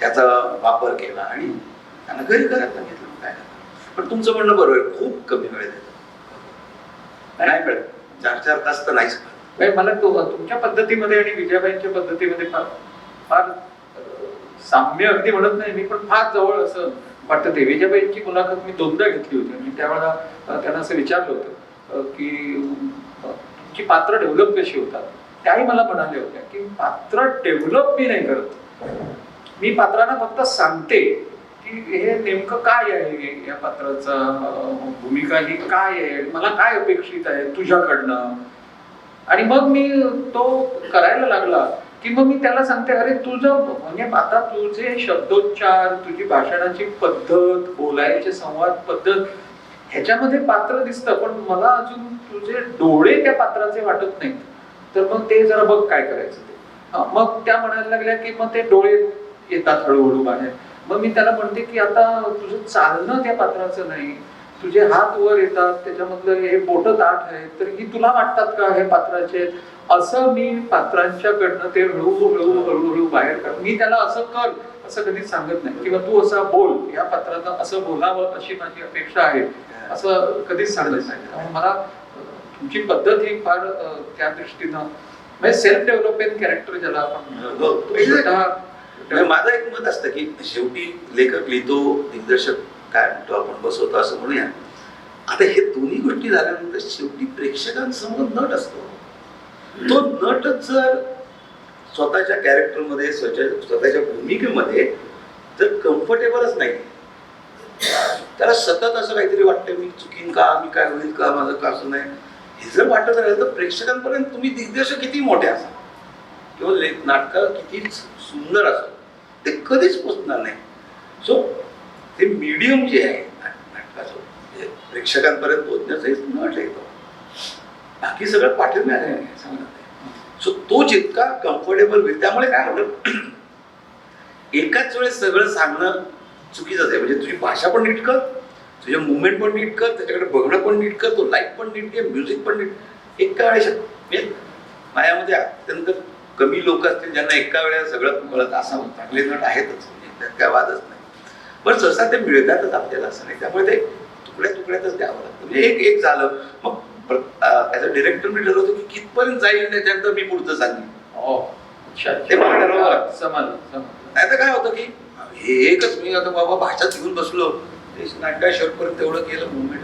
त्याचा वापर केला आणि त्यांना घरी करायला सांगितलं. काय पण तुमचं म्हणणं बरोबर आहे, खूप कमी वेळ देतो, नाही मिळत 4-4 तास तर नाहीच. मला तुमच्या पद्धतीमध्ये आणि विजयाबाईंच्या पद्धतीमध्ये फार साम्य अगदी म्हणत नाही मी, पण फार जवळ असं वाटतं. ते विजयाबाईंची मुलाखत मी 2दा घेतली होती. मी त्यावेळेला त्यांना असं विचारलं होतं की तुमची पात्र डेव्हलप कशी होतात. त्याही मला म्हणाले होत्या की पात्र डेव्हलप मी नाही करत, मी पात्रांना फक्त सांगते की हे नेमकं काय आहे, या पात्राचा भूमिका ही काय आहे, मला काय अपेक्षित आहे तुझ्याकडनं, आणि मग मी तो करायला लागला की मग मी त्याला सांगते, अरे तुझं म्हणजे आता तुझे शब्दोच्चार, तुझी भाषणाची पद्धत, बोलायचे संवाद पद्धत ह्याच्यामध्ये पात्र दिसतं, पण मला अजून तुझे डोळे त्या पात्राचे वाटत नाहीत, तर मग ते जरा बघ काय करायचं ते. मग त्या म्हणायला लागल्या की मग ते डोळे येतात हळूहळू बाहेर. मग मी त्याला म्हणते की आता तुझं चालणं त्या पात्राचं नाही, तुझे हात वर येतात, त्याच्यामधलं हे बोट ताठ आहेत, तर ही तुला वाटतात का हे पात्राचे, असं मी पात्रांच्याकडनं ते हळूहळू बाहेर काढ. मी त्याला असं कर असं कधीच सांगत नाही, किंवा तू असं बोल, या पात्राला असं बोलावं अशी माझी अपेक्षा आहे असं कधीच सांगत नाही. त्यामुळे मला तुमची पद्धत ही फार त्या दृष्टीनं म्हणजे सेल्फ डेव्हलपमेंट कॅरेक्टर ज्याला आपण, माझं एक मत असतं की शेवटी लेखक लिहितो, दिग्दर्शक काय म्हणतो आपण बसवतो असं म्हणूया. आता हे दोन्ही गोष्टी झाल्यानंतर शेवटी प्रेक्षकांसमोर नट असतो. तो नटच जर स्वतःच्या कॅरेक्टरमध्ये, स्वतःच्या भूमिकेमध्ये जर कम्फर्टेबलच नाही, त्याला सतत असं काहीतरी वाटतं मी चुकीन का, मी काय होईल का, माझं का असं नाही, हे जर वाटत राहिलं तर प्रेक्षकांपर्यंत तुम्ही दिग्दर्शक किती मोठे असा किंवा नाटक किती सुंदर असो, ते कधीच पोचणार नाही. सो ते मीडियम जे आहे नाटकाचं म्हणजे प्रेक्षकांपर्यंत पोहोचण्याचं एक नट आहे तो. बाकी सगळं पाठवून मिळालं नाही सांगणार. सो तो जितका कम्फर्टेबल होईल त्यामुळे काय होतं एकाच वेळेस सगळं सांगणं चुकीचंच आहे. म्हणजे तुझी भाषा पण नीट कर, तुझ्या मुवमेंट पण नीट कर, त्याच्याकडे बघणं पण नीट कर, तो लाईट पण नीट घे, म्युझिक पण नीट. एका वेळेस म्हणजे माझ्यामध्ये अत्यंत कमी लोक असतील ज्यांना एका वेळेला सगळं कळत असावं. चांगले नट आहेतच म्हणजे त्यात काय वादच नाही. पण सहसा ते मिळतातच आपल्याला असं नाही. त्यामुळे ते तुकड्या तुकड्यातच द्यावं लागतं. म्हणजे एक एक झालं मग ॲज अ डिरेक्टर मी ठरवतो की कितपर्यंत जाईल त्याच्यानंतर मी पुढचं सांगेन. ते मला ठरवावं लागतं. समजलं. नाही तर काय होतं की हे एकच मी आता बाबा भाषाच घेऊन बसलो नाटका शेवटपर्यंत तेवढं केलं मुवमेंट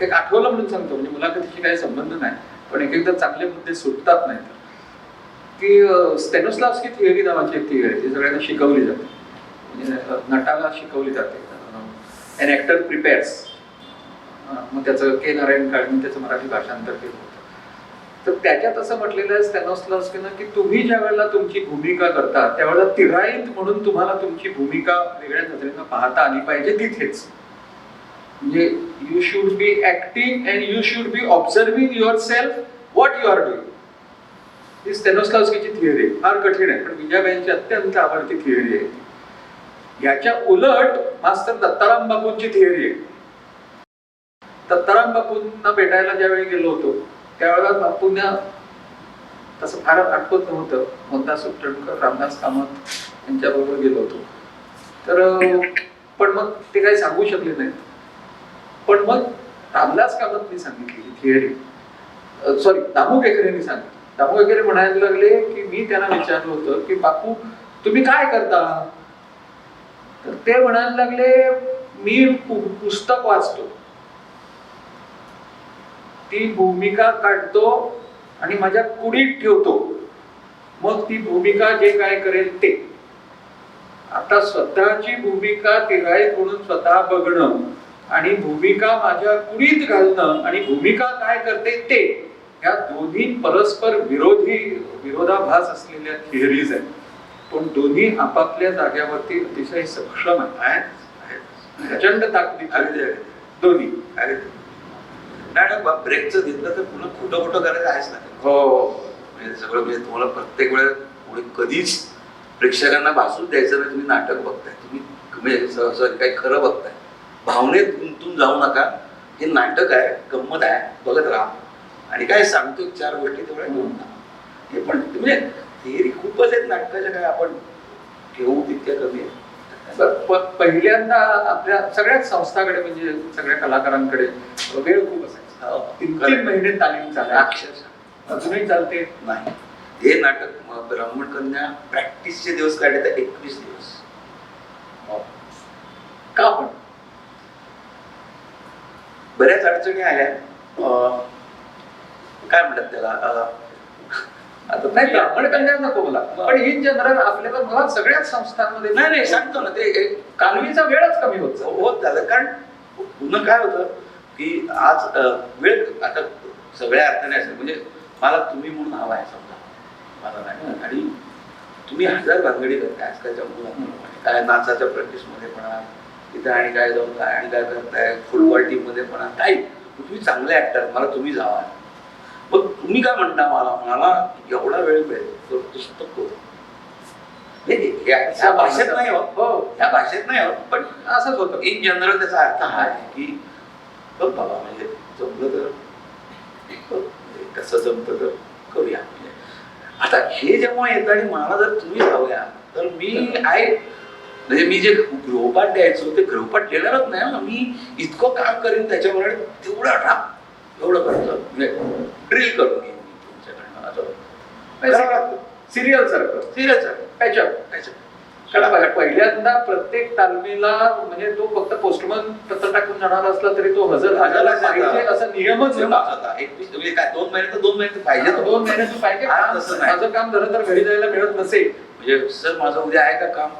एक आठवलं म्हणून सांगतो म्हणजे मुलाखतीशी काही संबंध नाही पण एक एकदा चांगले मुद्दे सुटतात नाही तर की स्टेनोस्लाव्स्की थिअरी नावाची एक थिअरी ती सगळ्यांना शिकवली जाते म्हणजे नटाला शिकवली जाते. एन ॲक्टर प्रिपेअर्स मग त्याचं के नारायण काळेंनी त्याचं मराठी भाषांतर केलं होतं. तर त्याच्यात असं म्हटलेलं आहे स्टेनोस्लाव्स्कीनं की तुम्ही ज्या वेळेला तुमची भूमिका करता त्यावेळेला तिराईत म्हणून तुम्हाला तुमची भूमिका वेगळ्या नजरेनं पाहता आली पाहिजे तिथेच. म्हणजे you should be acting and you should be observing yourself what you are doing. ही स्टेनोस्लाव्स्कीची थिअरी फार कठीण आहे पण विजयाबाईंची अत्यंत आवडती थिअरी आहे. याच्या उलट मास्तर दत्ताराम बापूंची थिअरी आहे. दत्ताराम बापूंना भेटायला ज्यावेळी गेलो होतो त्यावेळेला बापूंना तसं फार आठवत नव्हतं. मोहनदास उपटणकर, रामदास कामत यांच्याबरोबर गेलो होतो. तर पण मग ते काही सांगू शकले नाहीत. पण मग रामदास कामतनी सांगितली थिअरी सॉरी दामू केकरेंनी सांगितलं. दामू केकरे म्हणायला लागले की मी त्यांना विचारलं होतं की बापू तुम्ही काय करता. तर ते म्हणायला लागले मी पुस्तक वाचतो, ती भूमिका काढतो आणि माझ्या कुडीत ठेवतो, मग ती भूमिका जे काय करेल ते. आता स्वतःची भूमिका तिराईत म्हणून स्वतः बघणं आणि भूमिका माझ्या कुडीत घालणं आणि भूमिका काय करते ते या दोन्ही परस्पर विरोधाभास असलेल्या थिअरीज आहेत. पण दोन्ही आपापल्या जाग्यावरती अतिशय सक्षम आहेत. प्रचंड ताकदीचे दोन्ही. ब्रेकचं घेतलं तर पुन्हा खोटं करायचं आहेच ना. हो म्हणजे सगळं म्हणजे तुम्हाला प्रत्येक वेळेस पुढे कधीच प्रेक्षकांना भासून द्यायचं नाही. तुम्ही नाटक बघताय, तुम्ही म्हणजे काही खरं बघताय, भावनेत गुंतून जाऊ नका. हे नाटक आहे, गंमत आहे, बघत राहा. आणि काय सांगतो 4 गोष्टी तेवढ्या घेऊन हे पण म्हणजे थिअरी खूपच आहेत नाटकाच्या. काय आपण ठेवू तितक्या कमी आहे. पहिल्यांदा आपल्या सगळ्याच संस्थाकडे म्हणजे सगळ्या कलाकारांकडे वेळ खूप असायचा. 3 महिने तालीम चालते अक्षरशः, अजूनही चालते नाही. हे नाटक ब्राह्मण कन्या प्रॅक्टिसचे दिवस काढले तर 21 दिवस. का पण बऱ्याच अडचणी आल्या. काय म्हणतात त्याला आता नाही ब्राह्मण कन्या नको मला पण इन जनरल आपल्याला मला सगळ्याच संस्थांमध्ये नाही सांगतो ना ते कालवीचा वेळच कमी होत झालं. कारण पुन्हा काय होतं की आज वेळ आता सगळ्या अर्थाने असेल म्हणजे मला तुम्ही म्हणून हवा आहे समजा मला नाही. आणि तुम्ही 1000 भानगडी करताय आजकालच्या मुलांना. काय नाचाच्या प्रॅक्टिसमध्ये म्हणा तिथे आणि काय जाऊन काय आणि काय करताय फुटबॉल टीम मध्ये म्हणा काही. तुम्ही चांगले ऍक्टर, मला तुम्ही जावा. मग तुम्ही काय म्हणता मला एवढा वेळ मिळेल पुस्तक करू. ह्या भाषेत नाही होत. हो ह्या भाषेत नाही होत पण असंच होतं. इन जनरल त्याचा अर्थ हा आहे की बघ बाबा म्हणजे जमलं तर कसं जमतं तर करूया. आता हे जेव्हा येतं आणि मला जर तुम्ही जाऊया तर मी म्हणजे मी जे गृहपाठ द्यायचो ते गृहपाठ देणारच नाही ना. मी इतकं काम करेन त्याच्यामुळे तेवढं राम एवढं करतो ड्रिल करून घेईन तुमच्याकडनं. सिरियल सारखं कारण पहिल्यांदा प्रत्येक तालमीला म्हणजे तो फक्त पोस्टमन पत्र टाकून जाणार असला तरी तो हजर पाहिजे असा नियमच होता. 21 म्हणजे काय 2 महिने तर 2 महिने पाहिजे. 2 महिन्यातून पाहिजे. माझं काम जर घरी जायला मिळत नसेल म्हणजे सर माझं उद्या आहे का काम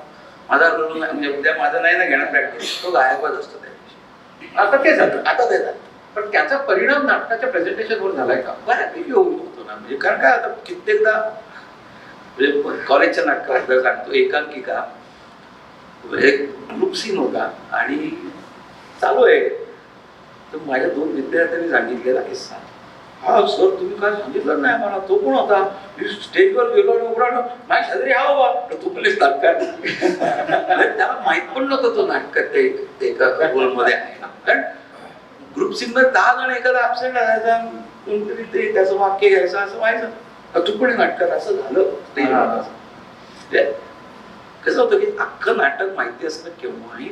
माझा म्हणजे उद्या माझं नाही ना घेणार प्रॅक्टिस तो गायबच असतो त्या दिवशी. आता ते झालं. आता ते झालं. पण त्याचा परिणाम नाटकाच्या प्रेझेंटेशनवर झालाय का? बऱ्यापैकी होऊ शकतो ना. म्हणजे कारण काय आता कित्येकदा म्हणजे कॉलेजच्या नाटकाबद्दल सांगतो. एकांकिका एक ग्रुप सीन होता आणि चालू आहे, तर माझ्या 2 विद्यार्थ्यांनी सांगितलेला किस्सा. हा सर तुम्ही काय सांगितलं नाही मला, तो कोण होता? मी स्टेजवर गेलो आणि उघडा माझ्या शेजारी हा बाबा तू पलीस नाटकात. त्याला माहित पण नव्हतं तो नाटकात ते एका रोलमध्ये आहे ना. कारण ग्रुप सीन मध्ये 10 जण एखादा ऍबसेंट असायचा, कोणतरी ते त्याचं वाक्य घ्यायचं असं व्हायचं. तू पण नाटकात असं झालं स्टेजवर. कसं होतं की अख्खं नाटक माहिती असणं केव्हाही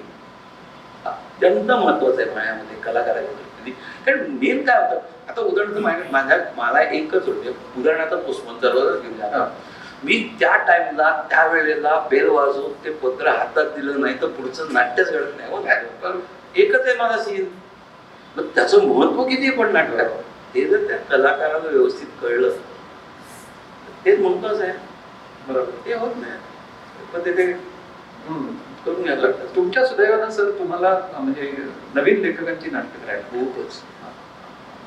अत्यंत महत्वाचं आहे माझ्यामध्ये कलाकाराच्या दृष्टीने. कारण मेन काय होतं, आता उदाहरणार्थ मला एकच होते, उदाहरणार्थ पोस्टमन जवळच घेऊन मी त्या टाइमला त्या वेळेला बेल वाजवून ते पत्र हातात दिलं नाही तर पुढचं नाट्यच घडत नाही. हो एकच आहे माझा सीन, मग त्याचं महत्व किती पण नाटकात ते जर त्या कलाकाराला व्यवस्थित कळलं तेच महत्वाचं आहे. बरोबर, ते होत नाही पण ते करून घ्यायला लागतं. तुमच्या सुदैवानं सर तुम्हाला म्हणजे नवीन लेखकांची नाटकं करायला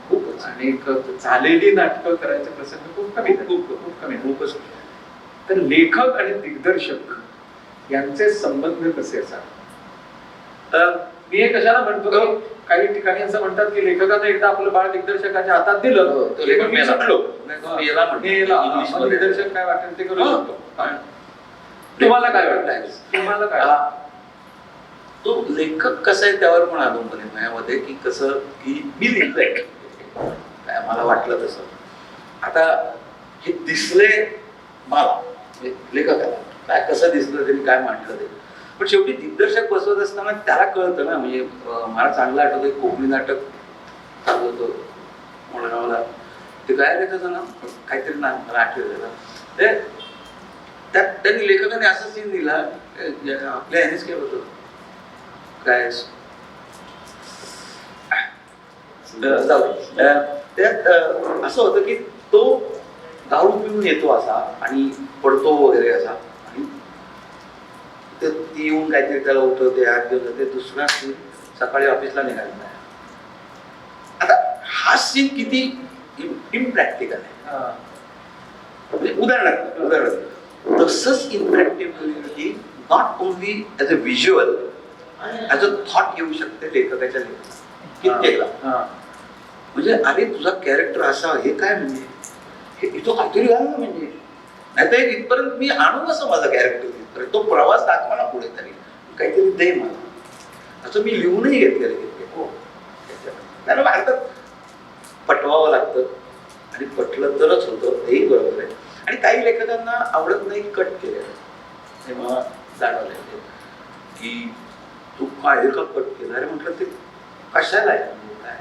खूपच आणि झालेली नाटकं करायचे प्रसंग खूप कमी खूपच. तर लेखक आणि दिग्दर्शक यांचे संबंध कसे असतात? मी हे कशाला म्हणतो की काही ठिकाणी असं म्हणतात की लेखकानं एकदा आपलं बाळ दिग्दर्शकाच्या हातात दिलं दिग्दर्शक काय वाटेल ते करू शकतो. तुम्हाला काय वाटतं? तो लेखक कसा आहे त्यावर पण अवलंबून आहे माझ्यामध्ये, की कसं की मी लिहिलंय काय मला वाटलं तसं. आता हे दिसले मला लेखकाला काय कसं दिसलं त्यांनी काय मांडलं ते, पण शेवटी दिग्दर्शक बसवत असताना त्याला कळतं ना. म्हणजे मला चांगलं आठवतं एक कोकणी नाटक चालू होतं म्हणून ते काय रे त्याचं नाव काहीतरी नाव मला आठवलं ते. त्यात त्यांनी लेखकाने असं सीन दिला आपल्या ह्यानेच केलं होतं काय त्यात असं होतं की तो दारू पिऊन येतो असा आणि पडतो वगैरे असा आणि ती येऊन काहीतरी त्याला उठवते हात घेऊन जाते. दुसरा सीन सकाळी ऑफिसला निघाला नाही. आता हा सीन किती इम्प्रॅक्टिकल आहे. म्हणजे उदाहरणार्थ तसंच impracticality not only as a visual as a thought येऊ शकते लेखकाच्या कित्येकदा. म्हणजे अरे तुझा कॅरेक्टर असा हे काय म्हणजे हे इथं काहीतरी घाल ना, म्हणजे नाही तर इथपर्यंत मी आणू नसं माझा कॅरेक्टर तिथपर्यंत. तो प्रवास दाखवा ना पुढे तरी काहीतरी दे मला. असं मी लिहूनही घेतलेलं हो. त्याला भारतात पटवावं लागतं आणि पटलं तरच होतं हेही बरोबर आहे. आणि काही लेखकांना आवडत नाही कट केलेलं हे मला जाणवलं की तू काय का कट केलं. अरे म्हटलं ते कशाला आहे काय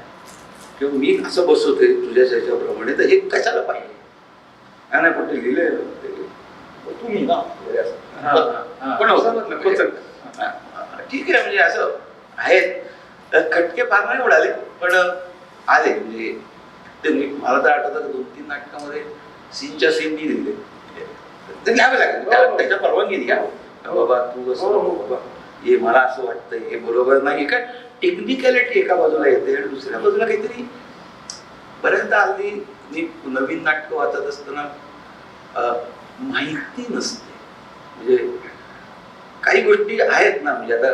किंवा मी असं बसवतोय तुझ्या ह्याच्याप्रमाणे तर हे कशाला पाहिजे नाही पण ते लिहिलंय तू लिहा पण ठीक आहे. म्हणजे असं आहेत खटके फार नाही उडाले पण आले. म्हणजे ते मला तर आठवतं 2-3 नाटकामध्ये सीनच्या सीन मी लिहिले ते घ्यावे लागेल त्याच्या परवानगी घ्या बाबा तू असं बाबा हे मला असं वाटतंय हे बरोबर नाही. काय टेक्निकॅलिटी एका बाजूला येते आणि दुसऱ्या बाजूला काहीतरी बऱ्याचदा हल्ली मी नवीन नाटकं वाचत असताना माहिती नसते. म्हणजे काही गोष्टी आहेत ना, म्हणजे आता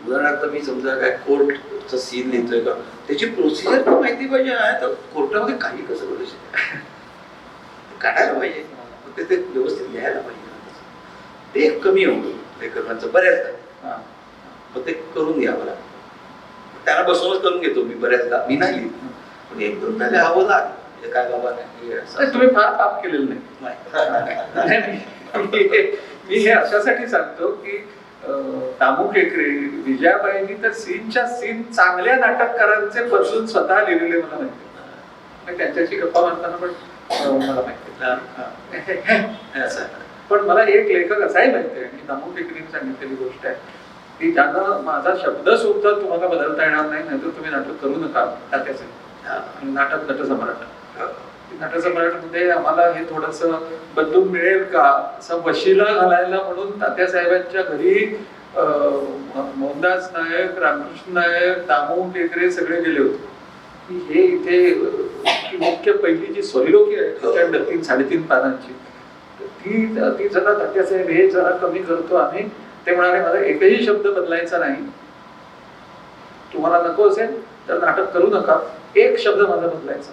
उदाहरणार्थ मी समजा काय कोर्टचा सीन लिहितोय का त्याची प्रोसिजर तर माहिती पाहिजे आहे. तर कोर्टामध्ये काही कसं करू शकत काढायला पाहिजे ते व्यवस्थित लिहायला पाहिजे. ते कमी होतं लेखकांचं बऱ्याचदा. मग ते करून घ्यावं लागतं. त्यांना बसूनच करून घेतो मी बऱ्याचदा. मी नाही पण 1-2दा लिहावं लागतं. काय बाबा नाही तुम्ही फार पाप केलेलं नाही. मी हे अशासाठी सांगतो की दामू केकरे विजयाबाईंनी तर सीनच्या सीन चांगल्या नाटककारांचे बसून स्वतः लिहिलेले मला माहिती. त्यांच्याशी गप्पा मारताना पण मला माहिती. पण मला एक लेखक असाही माहिती आहे की दामू केकरेंनी सांगितलेली गोष्ट आहे की ज्यांना माझा शब्द सुद्धा तुम्हाला बदलता येणार नाही नाहीतर तुम्ही नाटक करू नका. तात्याचे नाटक नटसम्राट. नटसम्राटमध्ये आम्हाला हे थोडस बदलून मिळेल का असं वशिला घालायला म्हणून तात्यासाहेबांच्या घरी मोहनदास नायक, रामकृष्ण नायक, दामू केकरे सगळे गेले होते की हे इथे मुख्य पहिली जी सोलिलोकी आहे 3-3.5 पानांची ती ती जरा तात्यासाहेब हे जरा कमी करतो आम्ही. ते म्हणाले माझा एकही शब्द बदलायचा नाही, तुम्हाला नको असेल तर नाटक करू नका, एक शब्द माझा बदलायचा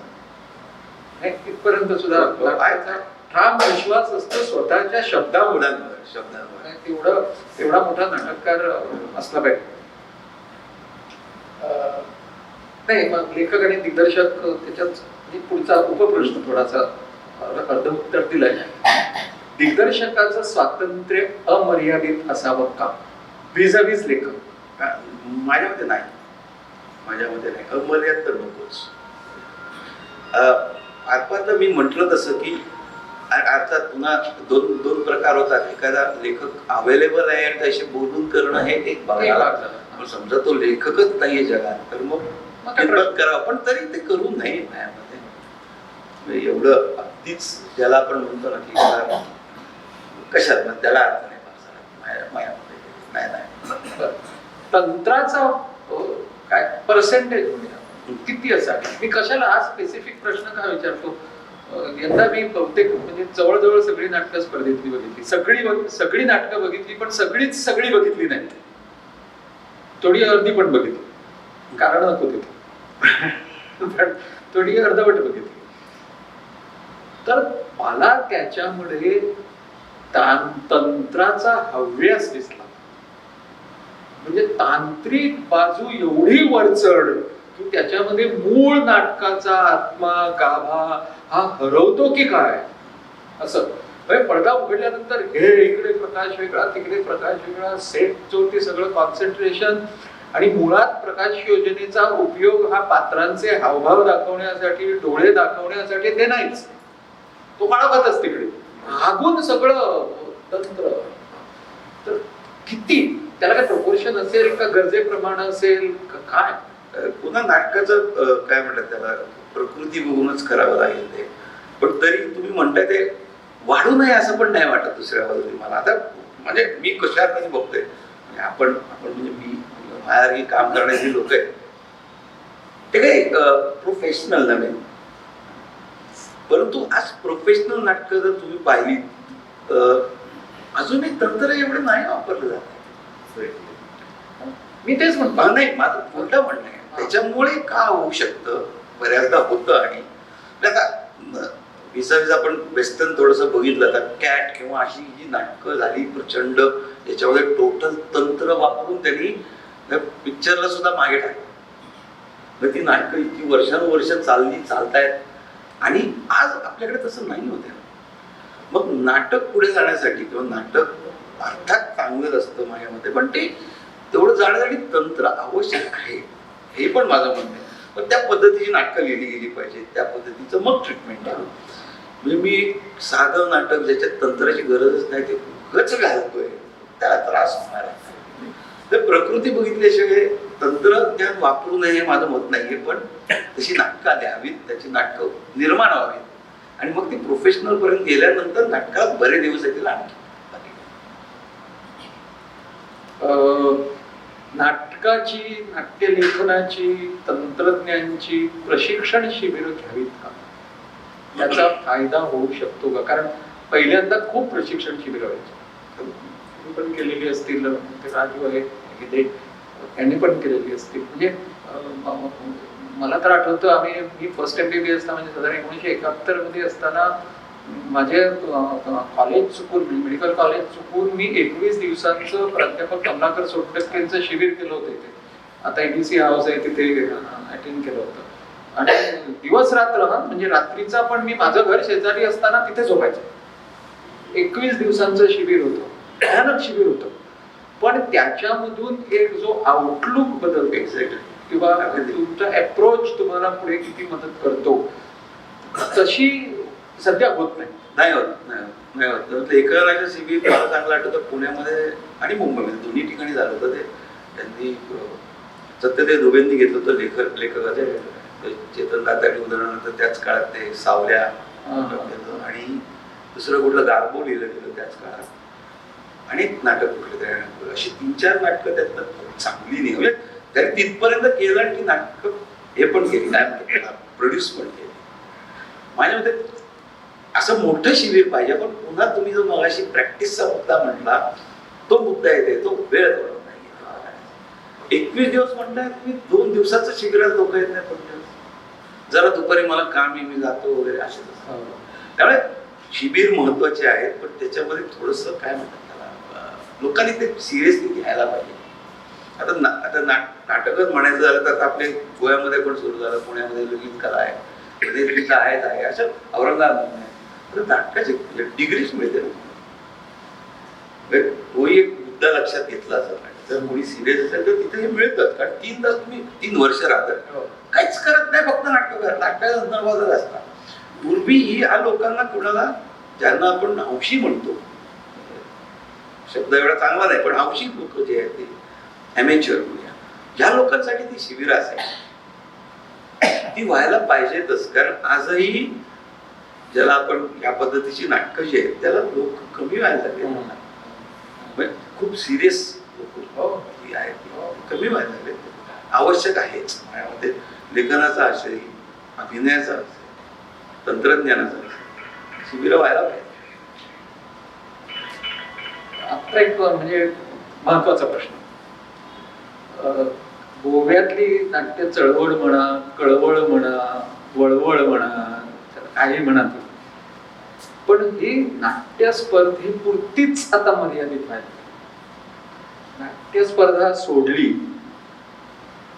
नाही. इथपर्यंत सुद्धा नाटकाचा ठाम विश्वास असतो स्वतःच्या शब्दावर. तेवढा मोठा नाटककार असला पाहिजे. नाही मग लेखक आणि दिग्दर्शक त्याच्यात पुढचा उपप्रश्न थोडासा अर्ध उत्तर दिलंय. दिग्दर्शकाचं स्वातंत्र्य अमर्यादित असावं का विजावीज लेखक? माझ्या मते नाही, अमर्याद तर नकोच. आता मी म्हटलं तसं की अर्थात पुन्हा दोन प्रकार होतात. एखादा लेखक अवेलेबल आहे आणि त्याशी बोलून करणं हे एक बघायला. समजा तो लेखकच नाहीये जगात तर मग करावं, पण तरी ते करू नये. माझ्यामध्ये एवढं अगदीच ज्याला आपण म्हणतो ना की कशात त्याला अर्थ नाही. माझ्यामध्ये तंत्राचा काय पर्सेंटेज किती असावी? मी कशाला हा स्पेसिफिक प्रश्न का विचारतो? यंदा मी बहुतेक म्हणजे जवळजवळ सगळी नाटकं स्पर्धेतली बघितली, सगळी नाटकं बघितली, पण सगळी बघितली नाही. थोडी अर्धी पण बघितली, कारण नको तिथे थोडी अर्धवट बघितली. तर मला त्याच्यामध्ये तंत्राचा हव्यास दिसला. म्हणजे तांत्रिक बाजू एवढी वरचढ की त्याच्यामध्ये मूळ नाटकाचा आत्मा गाभा हा हरवतो की काय असं. पडदा उघडल्यानंतर हे इकडे प्रकाश वेगळा, तिकडे प्रकाश वेगळा, सेट जो ते सगळं कॉन्सन्ट्रेशन, आणि मुळात प्रकाश योजनेचा उपयोग हा पात्रांचे हावभाव दाखवण्यासाठी, डोळे दाखवण्यासाठी ते नाहीच. तो काळाबातच तिकडे भागून सगळं तंत्र. तर किती त्याला काय प्रोपोर्शन असेल का गरजेप्रमाणे असेल का काय? पुन्हा नाटकाचं काय म्हणतात त्याला प्रकृती बघूनच करावं लागेल ते. पण तरी तुम्ही म्हणताय ते वाढू नये असं पण नाही वाटत दुसऱ्या बाजूने मला. आता म्हणजे मी कशात बघतोय आपण म्हणजे मी माझ्यासारखी काम करण्याची लोक आहेत ते काही प्रोफेशनल नव्हे, परंतु आज प्रोफेशनल नाटकं जर तुम्ही पाहिली अजूनही तंत्र एवढं नाही वापरलं जात. मी तेच म्हणतो. नाही, माझं उलटं म्हणणं आहे त्याच्यामुळे का होऊ शकतं, बऱ्याचदा होतं. आणि आता विसावीस आपण वेस्टर्न थोडंसं बघितलं तर कॅट किंवा अशी जी नाटकं झाली प्रचंड, याच्यामध्ये टोटल तंत्र वापरून त्यांनी पिक्चरला सुद्धा मागे टाकलं. ती नाटकं इतकी वर्षानुवर्ष चालतायत आणि आज आपल्याकडे तसं नाही होतं. मग नाटक पुढे जाण्यासाठी किंवा नाटक अर्थात चांगलं असतं माझ्या मते, पण ते तेवढं जाण्यासाठी तंत्र आवश्यक आहे हे पण माझं म्हणणं आहे. पण त्या पद्धतीची नाटकं लिहिली गेली पाहिजे, त्या पद्धतीचं मग ट्रीटमेंट आहे. म्हणजे मी साधं नाटक ज्याच्यात तंत्राची गरजच नाही ते उगाच घालतोय त्याला त्रास होणार आहे. तर प्रकृती बघितल्याशिवाय तंत्रज्ञान वापरू नये माझं मत नाहीये, पण तशी नाटकं द्यावीत, त्याची नाटकं निर्माण व्हावीत आणि मग ती प्रोफेशनल पर्यंत गेल्यानंतर नाटकात बरे दिवस येतील. आणखी नाटकाची, नाट्यलेखनाची, तंत्रज्ञांची प्रशिक्षण शिबिरं घ्यावीत का? याचा फायदा होऊ शकतो का? कारण पहिल्यांदा खूप प्रशिक्षण शिबिरं व्हायची, पण केलेली असतील, राजू आहे यांनी पण केलेली असतील. म्हणजे मला तर आठवतं मी फर्स्ट MBBS ला म्हणजे साधारण 1971 मध्ये असताना माझे कॉलेज चुकून, मेडिकल कॉलेज चुकून मी 21 दिवसांचं प्राध्यापक कमलाकर सोटटक्केंचं शिबिर केलं होतं इथे. आता EDC हाऊस आहे तिथे अटेंड केलं होतं. आणि दिवस रात्र म्हणजे रात्रीचा पण मी माझं घर शेजारी असताना तिथे झोपायचं. 21 दिवसांचं शिबिर होतं, भयानक शिबिर होतं. पण त्याच्यामधून एक जो आउटलुक बदलतो एक्झॅक्टली किंवा तुमचा अप्रोच तुम्हाला पुढे किती मदत करतो तशी सध्या होत नाही होत. लेखनाच्या शिबिर मला चांगलं आठवतं पुण्यामध्ये आणि मुंबईमध्ये दोन्ही ठिकाणी झालं होतं. ते त्यांनी सत्यदेव दुबेंनी घेतलं होतं लेखकाचे चेतन दाताडी उदाहरणार्थ त्याच काळात ते सावल्या आणि दुसरं कुठलं गारबो लिहिलं गेलं त्याच काळात आणि नाटक कुठले तरी अशी 3-4 नाटकं त्यात चांगली नाही. म्हणजे त्याने तिथपर्यंत केलं की नाटक हे पण केली, प्रोड्यूस पण केली. माझ्या मते असं मोठं शिबिर पाहिजे. पण पुन्हा तुम्ही जो मगाशी प्रॅक्टिसचा मुद्दा म्हटला तो मुद्दा येते, तो वेळ करून नाही. 21 दिवस म्हटलं तुम्ही 2 दिवसाचं शिबिरात लोक येत नाही. 2 दिवस जरा दुपारी मला काम आहे, मी जातो वगैरे असे. त्यामुळे शिबिर महत्वाचे आहेत, पण त्याच्यामध्ये थोडस काय म्हणतात त्याला, लोकांनी ते सिरियसली घ्यायला पाहिजे. आता नाटकच म्हणायचं झालं तर आपले गोव्यामध्ये पण सुरू झालं, पुण्यामध्ये ललित कला आहे, आहे अशा औरंगाबाद नाटकाची डिग्रीच मिळते ना. तोही एक मुद्दा लक्षात घेतला जर कोणी सिरियस असेल तर तिथे हे मिळतं. कारण 3 तास तुम्ही 3 वर्ष राहतात, काहीच करत नाही, फक्त नाटकाचा नवाजत असतात. पूर्वी ही ह्या लोकांना कोणाला, ज्यांना आपण हौशी म्हणतो, शब्द एवढा चांगला नाही, पण हौशी लोक जे आहेत ते ॲमेच्युअर या लोकांसाठी ती शिबिर असेल ती व्हायला पाहिजेतच. कारण आजही ज्याला आपण या पद्धतीची नाटकं जी आहेत त्याला लोक कमी व्हायला लागले. खूप सिरियस लोक आहेत कमी व्हायला लागले. आवश्यक आहेच. माझ्यामध्ये लेखनाचा आशय, अभिनयाचा आशय, तंत्रज्ञानाचा आशय, शिबिर व्हायला पाहिजे. आता एक म्हणजे महत्वाचा प्रश्न, गोव्यातली नाट्य चळवळ म्हणा, कळवळ म्हणा, वळवळ म्हणा, काही म्हणा, पण ही नाट्य स्पर्धेपुरतीच आता मर्यादित व्हायला. नाट्य स्पर्धा सोडली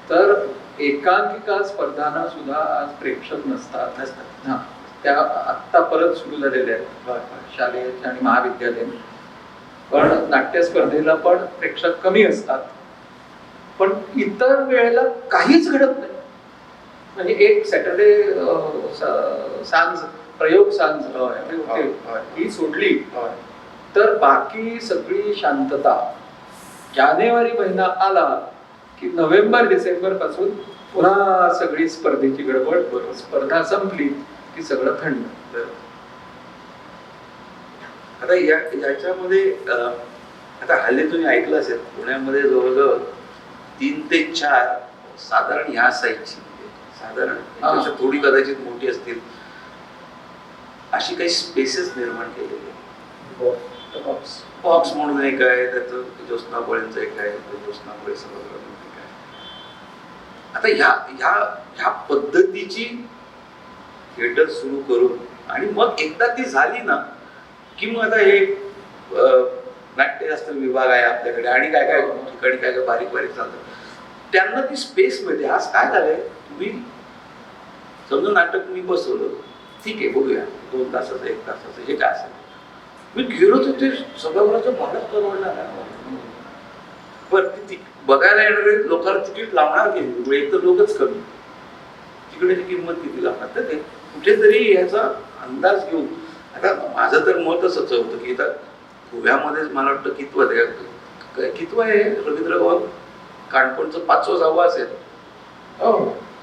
तर एकांकिका स्पर्धांना सुद्धा आज प्रेक्षक नसतात. हा, त्या आत्ता परत सुरू झालेल्या आहेत शालेय आणि महाविद्यालयीन. पण नाट्य स्पर्धेला पण प्रेक्षक कमी असतात. पण इतर वेळेला काहीच घडत नाही. म्हणजे एक सॅटर्डे सांज, प्रयोग सांज होते, ही सोडली तर बाकी सगळी शांतता. जानेवारी महिना आला की नोव्हेंबर डिसेंबर पासून पुन्हा सगळी स्पर्धेची गडबड, स्पर्धा संपली की सगळं थंड. आता याच्यामध्ये आता हल्ली तुम्ही ऐकलं असेल, पुण्यामध्ये जवळजवळ 3 ते 4 साधारण ह्या साईजची, साधारण थोडी कदाचित मोठी असतील, अशी काही स्पेसेस निर्माण केलेली. बॉक्स म्हणून एक आहे, त्याचं ज्योत्स्ना बळेंचं एक आहे, ज्योत्स्ना बळे सभागृह एक आहे. आता ह्या पद्धतीची थिएटर सुरू करून आणि मग एकदा ती झाली ना की मग आता हे नाट्यशास्त्र विभाग आहे आपल्याकडे आणि काय काय ठिकाणी काय काय बारीक बारीक चालतं, त्यांना ती स्पेस मिळते. आज काय झालंय, तुम्ही समजा नाटक मी बसवलं, ठीक आहे बघूया 2 तासाचं 1 तासाचं हे काय असेल, मी गेलो तर ते सभागृहाचं भाडं परवडणार आहे. बरं बघायला येणारे लोकांना तिकीट लावणार की एक तर लोकच कमी, तिकीटाची किंमत किती लावणार, तर ते कुठेतरी याचा अंदाज घेऊन. आता माझं तर मत असंच होतं की आता गोव्यामध्ये मला वाटतं कितवं आहे रवींद्र भवन, काणकोणचं 5वं 6वं असेल.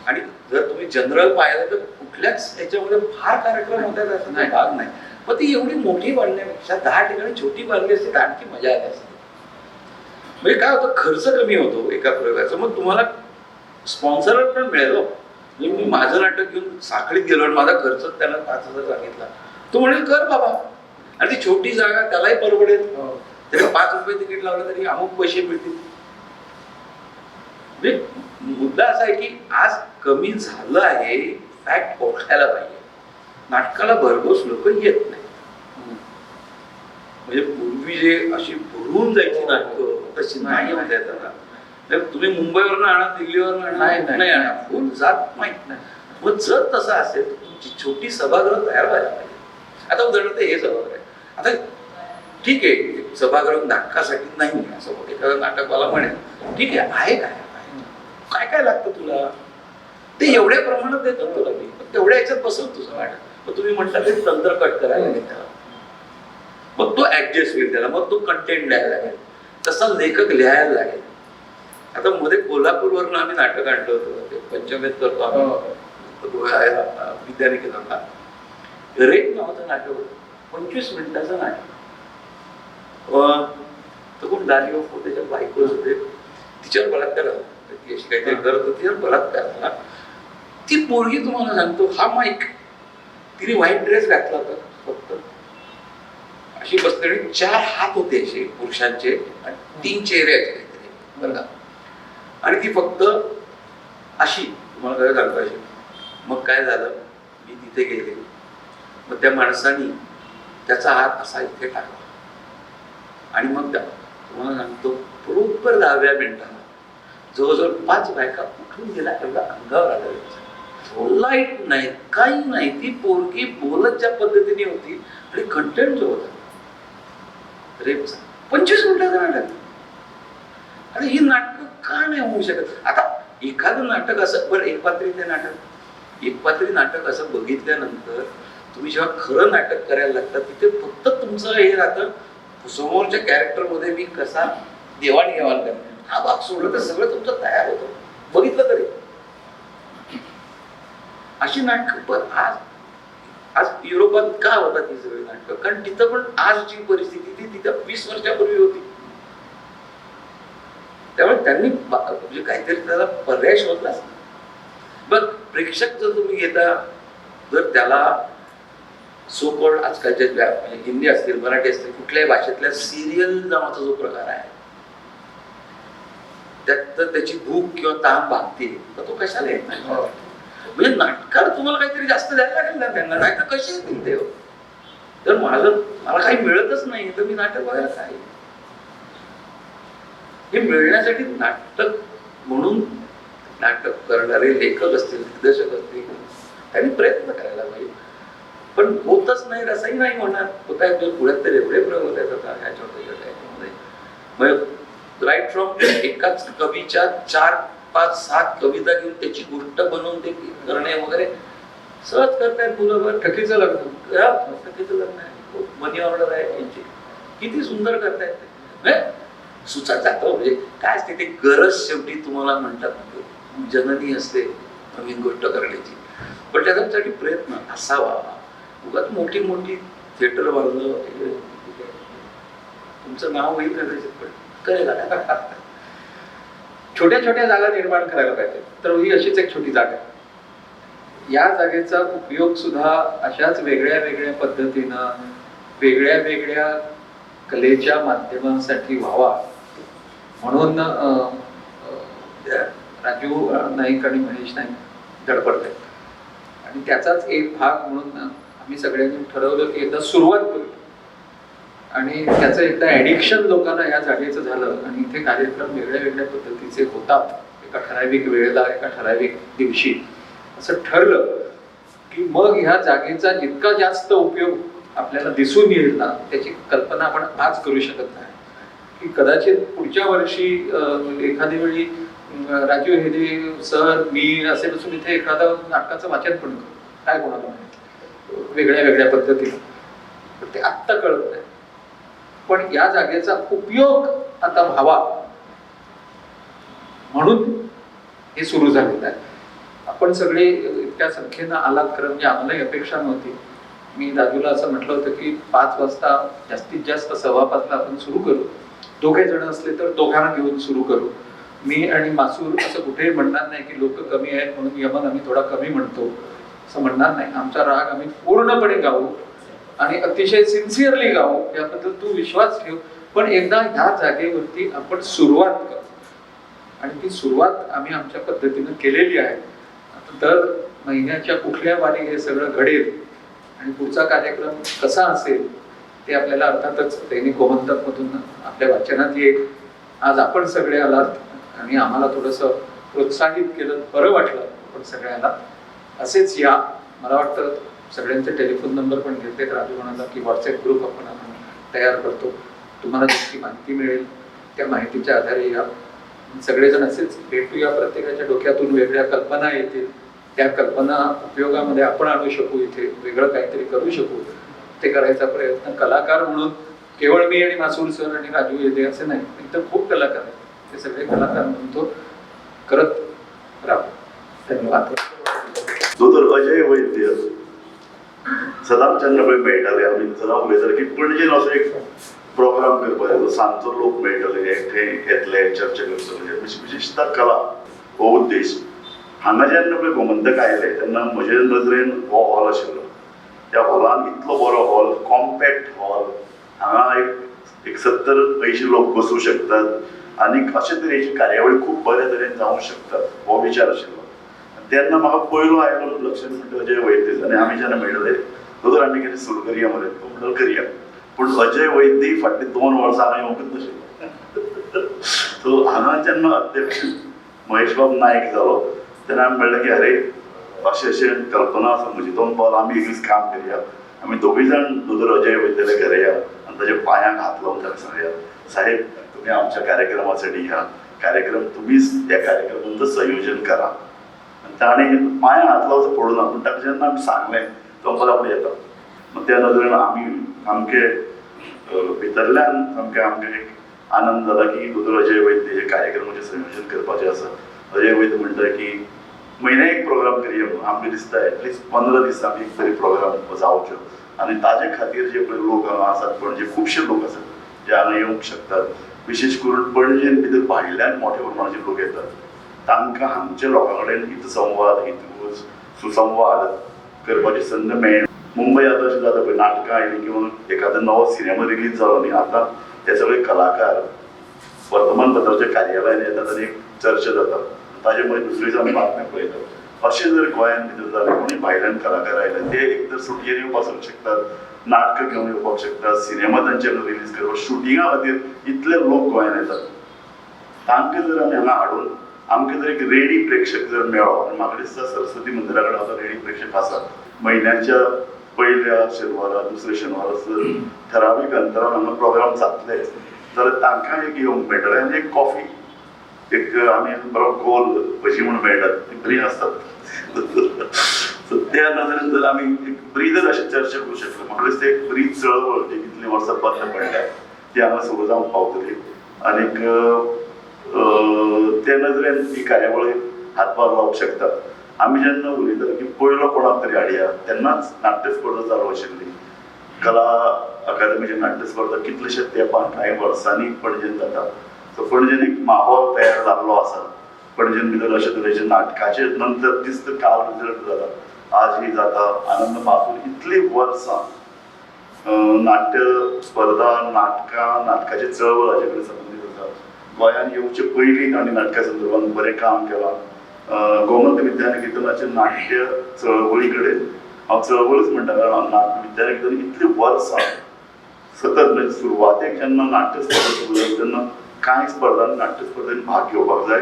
आणि जर तुम्ही जनरल पाहिलं तर कुठल्याच याच्यामध्ये फार कार्यक्रम होतात असं नाही, भाग नाही. मग ती एवढी मोठी बांधण्यापेक्षा 10 ठिकाणी छोटी बांधली असते तर आणखी मजा आली असते. म्हणजे काय होतं, खर्च कमी होतो एका प्रयोगाचा. मग तुम्हाला स्पॉन्सर पण मिळेल. मी माझं नाटक घेऊन साखळीत गेलो आणि माझा खर्च त्याला 5,000 सांगितला, तो म्हणेल कर बाबा. आणि ती छोटी जागा त्यालाही परवडेल, त्याला 5 रुपये तिकीट लावलं तरी अमुक पैसे मिळतील. म्हणजे मुद्दा असा आहे की आज कमी झालं आहे, फॅक्ट ओळखायला पाहिजे. नाटकाला भरघोस लोक येत नाही. म्हणजे पूर्वी जे अशी भरून जायची नाटकं तशी नाही होत आहेत. तुम्ही मुंबईवरनं आणा, दिल्लीवरनं आणा, नाही आणा, फुल जात माहित नाही. मग जर तसं असेल तर तुमची छोटी सभागृह तयार व्हायला पाहिजे. आता उदाहरणार्थ हे सभागृह आहे, आता ठीक आहे सभागृह नाटकासाठी नाही असं एखादा नाटकवाला म्हणेल, ठीक आहे काय काय काय लागतं तुला, ते एवढ्या प्रमाणात देतो तुला मी, तेवढ्या याच्यात बसवतो तुझं नाटक. मग तुम्ही म्हटलं ते तंत्र कट करायला लागेल त्याला, मग तो ऍडजस्ट होईल त्याला, मग तो कंटेंट द्यायला लागेल, तसा लेखक लिहायला लागेल. आता मध्ये कोल्हापूरवरून आम्ही नाटक आणलं होतं, ते पंचमेत करतो आम्ही विद्यानिकेतनला. रेट नावाचं नाटक होतं, 25 मिनिटाचं नाटक. तो कोण दारी त्याच्या बायकोच होते, तिच्यावर बलात्कार झाला, ती अशी काहीतरी करत होती, तिच्यावर बलात्कार झाला. ती पोरगी तुम्हाला सांगतो, हा माईक तिने व्हाईट ड्रेस घातला होता, फक्त अशी बसलेली, 4 हात होते असे पुरुषांचे आणि 3 चेहरे आहेत काहीतरी, बरं का. आणि ती फक्त अशी, तुम्हाला काय सांगतो अशी. मग काय झालं, मी तिथे गेले. मग त्या माणसाने त्याचा हात असा इथे टाकला आणि मग तुम्हाला सांगतो बरोबर 10व्या मिनिटाला जवळजवळ 5 बायका उठून गेला, एवढा अंगावर आला. लाईट नाही, काही नाही. ती पोरगी बोलत ज्या पद्धतीने होती आणि कंटेंट जो होता रेपचा, 25 मिनिटाचं नाटक. आणि ही नाटक का नाही होऊ शकत? आता एखादं नाटक असं, बरं एकपात्री ते नाटक, एकपात्री नाटक असं बघितल्यानंतर तुम्ही जेव्हा खरं नाटक करायला लागतात तिथे फक्त तुमचं हे राहतं, समोरच्या कॅरेक्टरमध्ये मी कसा देवाणघेवाण करणार, हा भाग सोडला तर सगळं तुमचं तयार होतं, बघितलं तरी. अशी नाटकं पण आज युरोपात का होतात ही सगळी नाटकं? कारण तिथं पण आज जी परिस्थिती ती तिथं 20 वर्षापूर्वी होती. त्यामुळे त्यांनी म्हणजे काहीतरी त्याला पर्याय शोधलाच. बघ, प्रेक्षक जर तुम्ही घेता, जर त्याला सो कॉल्ड आजकालच्या म्हणजे हिंदी असतील, मराठी असतील, कुठल्याही भाषेतल्या सिरियल नावाचा जो प्रकार आहे त्यात तर त्याची भूक किंवा ताण भागते, तर तो कशाला येत नाही. म्हणजे नाटकार तुम्हाला काहीतरी जास्त द्यायला लागेल ना त्यांना, नाही तर कसे येतील ते. तर मला काही मिळतच नाही तर मी नाटक बघायला काय? हे मिळण्यासाठी नाटक म्हणून नाटक करणारे लेखक असतील, दिग्दर्शक असतील, त्यांनी प्रयत्न करायला पाहिजे. पण होतच नाही, रसही नाही होणार. होत आहे पुढ्यात तर एवढे प्रयोग होत आहेत आता ह्या छोट्या छोट्या. मग राईट फ्रॉम एकाच कवीच्या 4, 5, 7 कविता घेऊन त्याची गोष्ट बनवून ते करणे वगैरे सहज करतायत मुलं. ठकीचं लग्न, ठकीचं लग्न आहे, मनी ऑर्डर आहे यांची, किती सुंदर करतायत ते. सुचात जातं. म्हणजे काय असते ते गरज, शेवटी तुम्हाला म्हणतात जननी असते नवीन गोष्ट करण्याची, पण त्याच्यासाठी प्रयत्न असावा. उगाच मोठी मोठी थिएटर बांधलं, तुमचं नाव होईल कदाचित, पण कळेल. छोट्या छोट्या जागा निर्माण करायला पाहिजे. तर ही अशीच एक छोटी जागा. या जागेचा उपयोग सुद्धा अशाच वेगळ्या वेगळ्या पद्धतीनं वेगळ्या वेगळ्या कलेच्या माध्यमांसाठी व्हावा म्हणून राजू नाईक आणि महेश नाईक धडपडत आहेत. आणि त्याचाच एक भाग म्हणून आम्ही सगळ्यांनी ठरवलं की एकदा सुरुवात करू. आणि त्याचं एकदा ऍडिक्शन लोकांना या जागेचं झालं आणि इथे कार्यक्रम वेगळ्या वेगळ्या पद्धतीचे होतात एका ठराविक वेळेला, एका ठराविक दिवशी, असं ठरलं की मग ह्या जागेचा जितका जास्त उपयोग आपल्याला दिसून येईल ना, त्याची कल्पना आपण आज करू शकत नाही. की कदाचित पुढच्या वर्षी एखादी वेळी राजू हेदे सर, मी असे बसून इथे एखादं नाटकाचं वाचन पण करू, काय कोणाला माहिती, वेगळ्या वेगळ्या पद्धतीने. पण ते आत्ता कळत नाही. पण या जागेचा उपयोग आता व्हावा म्हणून हे सुरू झालेलं आहे. आपण सगळे इतक्या संख्येनं आलात, खरं म्हणजे आम्हालाही अपेक्षा नव्हती. मी राजूला असं म्हटलं होतं की 5 वाजता जास्तीत जास्त 5:15 आपण सुरू करू. 2 जण असले तर 2घांना घेऊन सुरू करू. मी आणि मासूर असं कुठेही म्हणणार नाही की लोक कमी आहेत म्हणून यमन आम्ही थोडा कमी म्हणतो, असं म्हणणार नाही. आमचा राग आम्ही पूर्णपणे गाऊ आणि अतिशय सिन्सिअरली गाऊ, याबद्दल तू विश्वास ठेव. पण एकदा ह्या जागेवरती आपण सुरुवात करू आणि ती सुरुवात आम्ही आमच्या पद्धतीनं केलेली आहे. दर महिन्याच्या कुठल्या वारी हे सगळं घडेल आणि पुढचा कार्यक्रम कसा असेल ते आपल्याला अर्थातच दैनिक गोमंतक मधून आपल्या वाचनात येईल. आज आपण सगळे आलात आणि आम्हाला थोडंसं प्रोत्साहित केलं, बरं वाटलं. आपण सगळ्यांना असेच या. मला वाटतं सगळ्यांचे टेलिफोन नंबर पण घेतले. राजू म्हणाला की व्हॉट्सअप ग्रुप आपण तयार करतो, तुम्हाला जितकी माहिती मिळेल त्या माहितीच्या आधारे या. सगळेजण असेच भेटूया. प्रत्येकाच्या डोक्यातून वेगळ्या कल्पना येतील, त्या कल्पना उपयोगामध्ये आपण आणू शकू, इथे वेगळं काहीतरी करू शकू, ते करायचा प्रयत्न कलाकार म्हणून केवळ मी आणि मासूर सर आणि राजू येते असे नाही, इतर खूप कलाकार आहेत. ते सगळे कलाकार म्हणून तो करत राहू. धन्यवाद. तो तर अजय वैद्य सदाम चंद्रबाई मेळटाले आमी सदाम उलयताले की पणजेन असो एक प्रोग्राम करपाचो, सांजचो लोक मेळटले, एकठे येतले, चर्चा करतले, विशेषता कला हो उद्देश. हांगा जेन्ना पळय गोमंतक आयले तेन्ना म्हजे नजरेन हो हॉल आशिल्लो. त्या हॉलान इतलो बरो हॉल कॉम्पॅक्ट हॉल, हांगा एक 70-80 लोक बसू शकतात आणि अशे तरेची कार्यावळी खूप बऱ्या तरेन जावंक शकतात हो विचार आशिल्लो. तेन्ना म्हाका पयलो आयलो लक्षांत म्हणटा अजय वैद्य, आनी आमी जेन्ना मेळटले दोतोर आमी कितें सुरू करया मरे, तो म्हणलो करया. पूण अजय वैद्य फाटलीं 2 वर्सां हांगा येवंकच नाशिल्लो. सो हांगा जेन्ना अध्यक्ष महेश बाब नायक जालो तेन्ना आमी म्हणलें की अरे अशें कल्पना आसा म्हजी, 2 पावल आमी एक दीस काम करया. आमी दोगूय जाण दोतोर अजय वैद्याले घरा या आनी ताच्या पांयांक हात लावन ताका सांगया, साहेब तुम्ही आमच्या कार्यक्रमासाठी या, कार्यक्रम तुम्हीच त्या कार्यक्रमाचं संयोजन करा. ताणें पांयां हात लावचो पडूना, पूण ताका जेन्ना आमी सांगलें तो म्हणपाक लागलो येता. मग त्या नदरेन आमी सामके भितरल्यान सामकें एक आनंद जाला की दोतोर अजय वैद्य हे कार्यक्रमाचें संयोजन करपाचें आसा. अजय वैद्य म्हणटा की म्हयन्याक एक प्रोग्राम करया म्हणून आमकां दिसता एटलिस्ट 15 दीस आमी एक तरी प्रोग्राम जावच्यो, आनी ताजे खातीर जे पळय लोक हांगा आसात पणजे खुबशे लोक आसात जे हांगा येवंक शकतात. विशेश करून पणजेन भितर भायल्यान मोठ्या प्रमाणाचे लोक येतात. तांकां हांगच्या लोकां कडेन हितसंवाद सुसंवाद करपाची संद मेळ्ळी. मुंबय आतां अशें जाता पळय नाटकां आयलीं किंवा एखादो नवो सिनेमा रिलीज जालो न्ही, आतां ते सगळे कलाकार वर्तमानपत्राच्या कार्यालयान येतात आनी एक चर्चा जाता. ताजे मदीं दुसरे दिसा आमी बातम्यो पळयतात. अशें जर गोंयांत भितर जालें कोणी भायल्यान कलाकार आयले ते एक तर सुटयेर येवपाक शकतात, नाटकां घेवन येवपाक शकतात, सिनेमा तांचे रिलीज करपाक, शुटिंगा खातीर इतले लोक गोंयांत येतात. तांकां जर आमी हांगा हाडून आमकां जर एक रेडी प्रेक्षक जर मेळ्ळो, आनी म्हाका दिसता सरस्वती मंदिरा कडेन आतां रेडी प्रेक्षक आसा. म्हयन्याच्या पयल्या शेनवारा दुसऱ्या शेनवारा जर ठरावीक अंतरान हांगा प्रोग्राम जातले जाल्यार तांकां एक येवंक मेळटलें आनी एक कॉफी, एक आमी बरो गोल भजी म्हणून मेळटात ती बरी आसतात. सो त्या नदरेन जर आमी एक बरी जर अशी चर्चा करूं शकले, म्हाका दिसता एक बरी चळवळ जी कितलीं वर्सां बंद पडल्या ती हांगा सुरू जावंक पावतली. आनीक त्या नदरेन ही कार्यावळी हातभार लावंक शकतात. आमी जेन्ना उलयताले की पयलो कोणाक तरी हाडया, तेन्नाच नाट्य स्पर्धा चालू आशिल्ली. कला अकादमीची नाट्य स्पर्धा कितलेशेच तेंपान कांय वर्सांनी पणजेन जाता. सो पणजेन एक माहोल तयार जाल्लो आसा. पणजेन भितर अशे तरेचे नाटकाचे नंतर दिसता काल रिजल्ट जाता, आज ही जाता. आनंद माथूर इतली वर्सां नाट्य स्पर्धा नाटकाची चळवळ हाचे कडेन संबंदीत आसा. गोंयांत येवचे पयलीं तांणी नाटका संदर्भात बरें काम केलां. गोमंत विद्यानिकेतनाचे नाट्य चळवळी कडेन हांव चळवळच म्हणटा, कारण विद्यानिकेतन इतलीं वर्सां सतत म्हणजे सुरवातेक जेन्ना नाट्य स्पर्धा सुरू जाली तेन्ना कांय स्पर्धांनी नाट्य स्पर्धेन भाग घेवपाक जाय,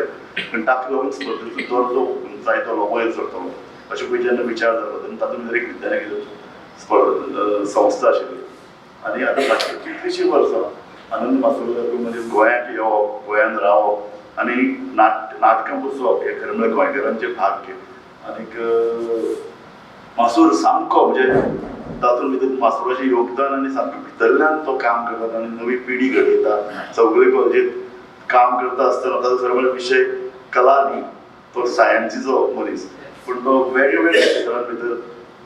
पूण ताका लागून स्पर्धेचो दर्जो जायतो वयर सरतलो अशें पळय जेन्ना विचार जालो तेन्ना तातूंत भितर एक विद्यानिकेतन संस्था आशिल्ली. आनी आतां फाटलीं कितलींशीं वर्सां आनंद माथुर मध्ये गोंयांत येवप, गोंयांत रावप आनी नाटकां बसोवप हे खरें म्हळ्यार गोंयकारांचे भाग्य. आनीक मासूर सामको म्हणजे तातूंत भितर मास्तराचें योगदान आनी सामकें भितरल्यान तो काम करता आनी नवी पिढी घडयता. सगळे कॉलेजीत काम करता आसतना ताचो खरें म्हळ्यार विशय कला न्ही, तो सायन्सीचो मनीस, पूण तो वेगवेगळ्या क्षेत्रां भितर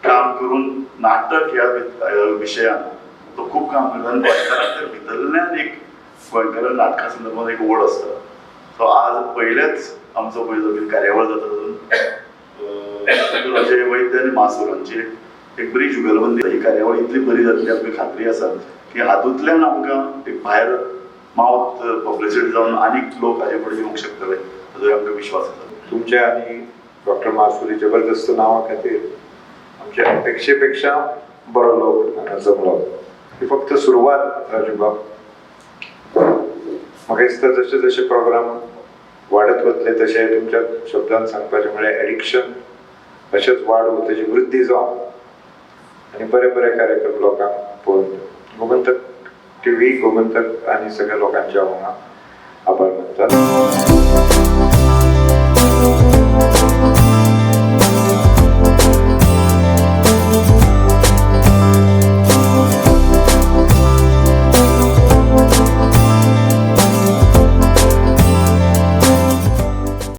काम करून नाटक ह्या विशयान तो खूब काम करता आनी गोंयकारांक तर भितरल्यान एक गोंयकारां नाटका संदर्भात एक ओड आसता. सो आज पयलेच आमचो पळय जो कार्यावळ जाता तातूंत अजय वैद्य आनी मासुरांची एक बरी जुगलबंदी. ही कार्यावळ इतली बरी जातली आमकां खात्री आसा की हातूंतल्यान आमकां एक भायर माउथ पब्लिसिटी जावन आनीक लोक हाजे फुडें येवंक शकतले हाजो आमकां विश्वास आसा. तुमच्या आणि डॉक्टर मासुरी जबरदस्त नांवा खातीर आमच्या अपेक्षेपेक्षा बरो लोक हांगा जमलो. ही फक्त सुरवात राजूबाब. म्हाका दिसता जशे जशे प्रोग्राम वाडत वतले तशे तुमच्या शब्दान सांगपाचें म्हळ्यार एडिक्शन अशेंच वाडूं, तेजी वृद्धी जावं आनी बरे बरे कार्यक्रम लोकांक पळोवन गोमंतक TV, गोमंतक आनी सगळ्या लोकांचे हांव आभार मानतात.